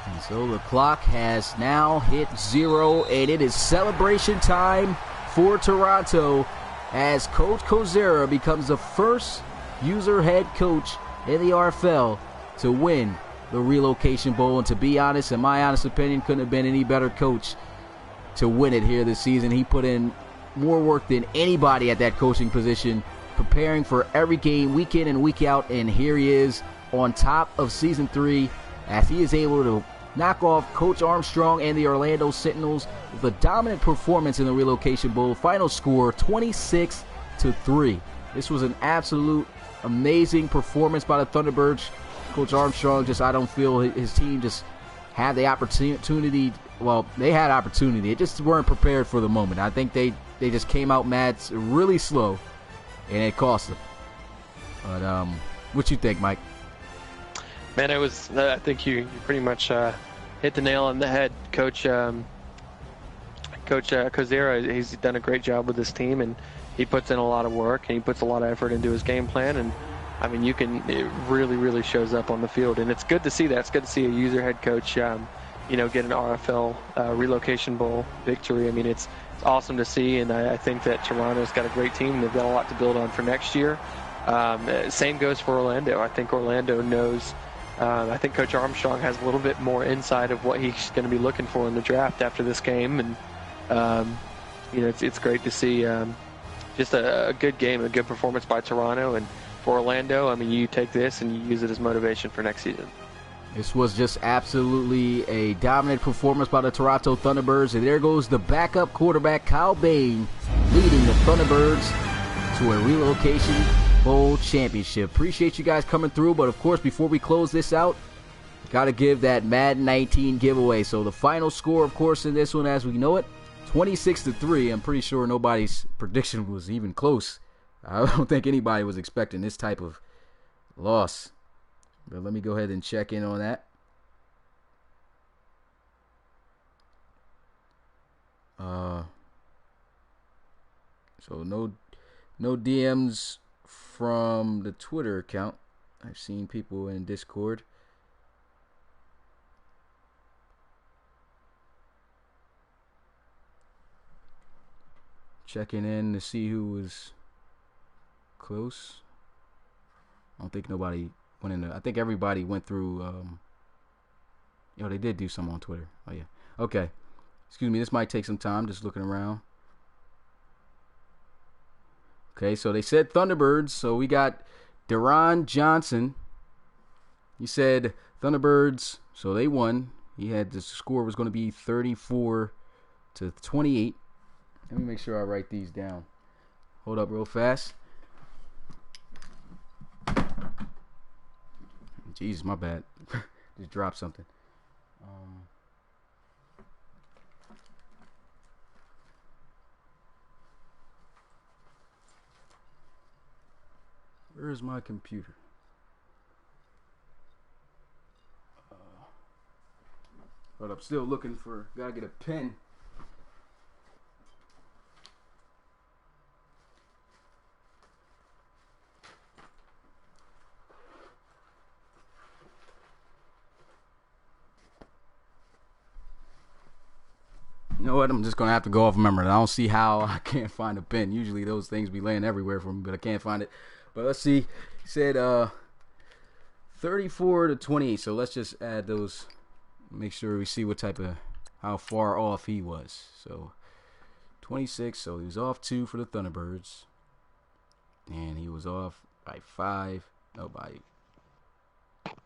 And so the clock has now hit 0, and it is celebration time for Toronto as Coach Kozera becomes the first user head coach in the RFL to win the Relocation Bowl. And to be honest, in my honest opinion, couldn't have been any better coach to win it here this season. He put in more work than anybody at that coaching position, preparing for every game week in and week out, and here he is on top of Season 3 as he is able to knock off Coach Armstrong and the Orlando Sentinels with a dominant performance in the Relocation Bowl. Final score 26-3. This was an absolute amazing performance by the Thunderbirds. Coach Armstrong I don't feel his team just had the opportunity. Well, they had opportunity. It just weren't prepared for the moment. I think they just came out mad really slow, and it cost them. But what you think, Mike? Man, it was. I think you pretty much hit the nail on the head, Coach. Coach Kozera, he's done a great job with this team, and he puts in a lot of work and he puts a lot of effort into his game plan. And I mean, it really shows up on the field, and it's good to see that. It's good to see a user head coach, get an RFL Relocation Bowl victory. I mean, it's awesome to see, and I think that Toronto's got a great team, and they've got a lot to build on for next year. Same goes for Orlando. I think Orlando knows. I think Coach Armstrong has a little bit more insight of what he's going to be looking for in the draft after this game, and it's great to see just a good game, a good performance by Toronto. And for Orlando, I mean, you take this and you use it as motivation for next season. This was just absolutely a dominant performance by the Toronto Thunderbirds, and there goes the backup quarterback Kyle Bain leading the Thunderbirds to a Relocation Bowl championship. Appreciate you guys coming through, but of course, before we close this out, got to give that Madden 19 giveaway. So the final score, of course, in this one, as we know it, 26-3. I'm pretty sure nobody's prediction was even close. I don't think anybody was expecting this type of loss. But let me go ahead and check in on that. So no DMs from the Twitter account. I've seen people in Discord. Checking in to see who was close. I don't think nobody went in. I think everybody went through. They did do some on Twitter. Oh yeah. Okay. Excuse me. This might take some time. Just looking around. Okay, so they said Thunderbirds. So we got Deron Johnson. He said Thunderbirds. So they won. He had the score was going to be 34-28. Let me make sure I write these down. Hold up real fast. Jeez, my bad. Just dropped something. Where's my computer? But I'm still looking for. Gotta get a pen. You know what? I'm just going to have to go off memory. I don't see how I can't find a pen. Usually those things be laying everywhere for me, but I can't find it. But let's see. He said 34-28. So let's just add those. Make sure we see what type of, how far off he was. So 26. So he was off 2 for the Thunderbirds. And he was off by 5. No, by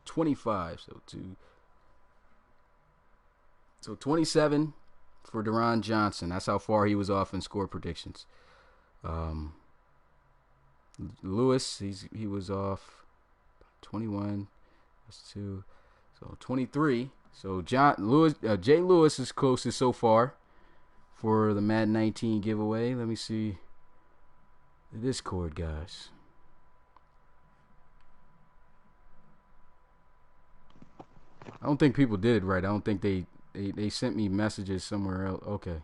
25. So 2. So 27. For Deron Johnson. That's how far he was off in score predictions. Lewis, he was off 21. That's 2. So 23. So Jay Lewis is closest so far for the Madden 19 giveaway. Let me see the Discord, guys. I don't think people did it right. I don't think they sent me messages somewhere else. Okay.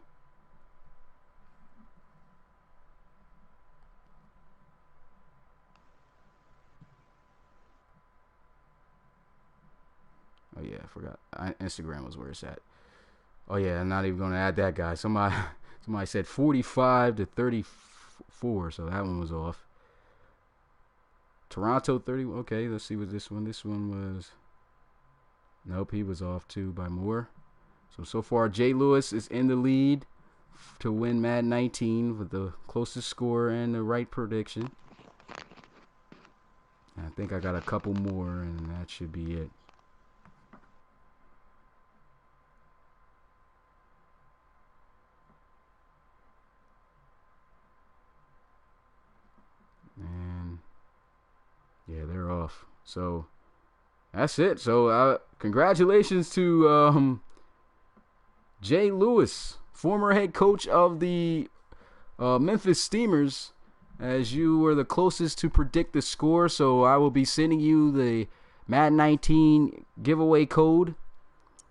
Oh yeah, I forgot. Instagram was where it's at. Oh yeah, I'm not even going to add that guy. Somebody said 45-34, so that one was off. Toronto 30. Okay, let's see what this one. This one was. Nope, he was off too by more. So far, Jay Lewis is in the lead, to win Madden 19 with the closest score and the right prediction. I think I got a couple more, and that should be it. And yeah, they're off. So that's it. So congratulations to Jay Lewis, former head coach of the Memphis Steamers, as you were the closest to predict the score. So I will be sending you the Madden 19 giveaway code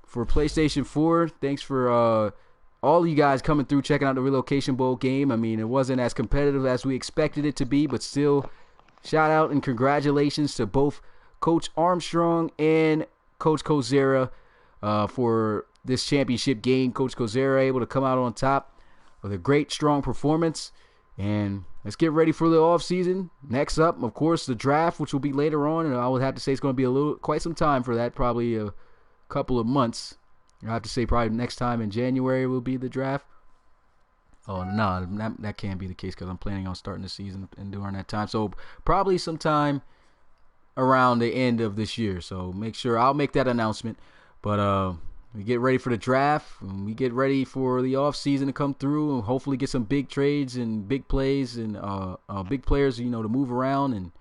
for PlayStation 4. Thanks for all you guys coming through, checking out the Relocation Bowl game. I mean, it wasn't as competitive as we expected it to be, but still, shout out and congratulations to both Coach Armstrong and Coach Kozera for this championship game. Coach Kozera able to come out on top with a great, strong performance. And let's get ready for the offseason. Next up, of course, the draft, which will be later on. And I would have to say it's going to be quite some time for that, probably a couple of months. I have to say probably next time in January will be the draft. Oh, no, that can't be the case because I'm planning on starting the season and during that time. So probably sometime around the end of this year. So make sure I'll make that announcement. But we get ready for the draft, and we get ready for the offseason to come through, and hopefully get some big trades and big plays and big players, to move around. And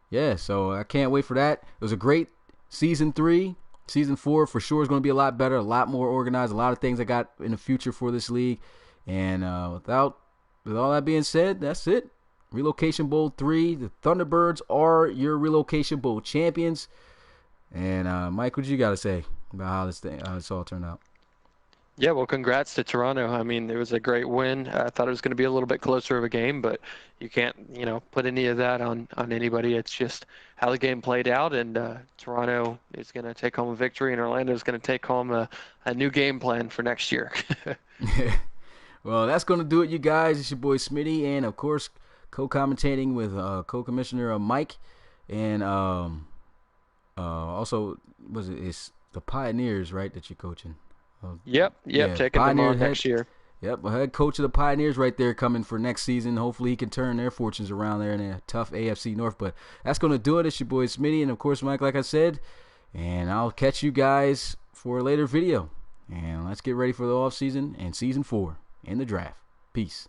yeah, so I can't wait for that. It was a great season 3. Season 4 for sure is going to be a lot better, a lot more organized, a lot of things I got in the future for this league. And with all that being said, that's it. Relocation Bowl 3. The Thunderbirds are your Relocation Bowl champions. And Mike, what you got to say about how this all turned out? Yeah, well, congrats to Toronto. I mean, it was a great win. I thought it was going to be a little bit closer of a game, but you can't, put any of that on anybody. It's just how the game played out, and Toronto is going to take home a victory, and Orlando is going to take home a new game plan for next year. Well, that's going to do it, you guys. It's your boy Smitty, and, of course, co-commentating with co-commissioner Mike, and also, it's the Pioneers, right, that you're coaching? Yep, taking them on next year. Yep, a head coach of the Pioneers right there coming for next season. Hopefully he can turn their fortunes around there in a tough AFC North. But that's going to do it. It's your boy Smitty and, of course, Mike, like I said. And I'll catch you guys for a later video. And let's get ready for the offseason and Season 4 and the draft. Peace.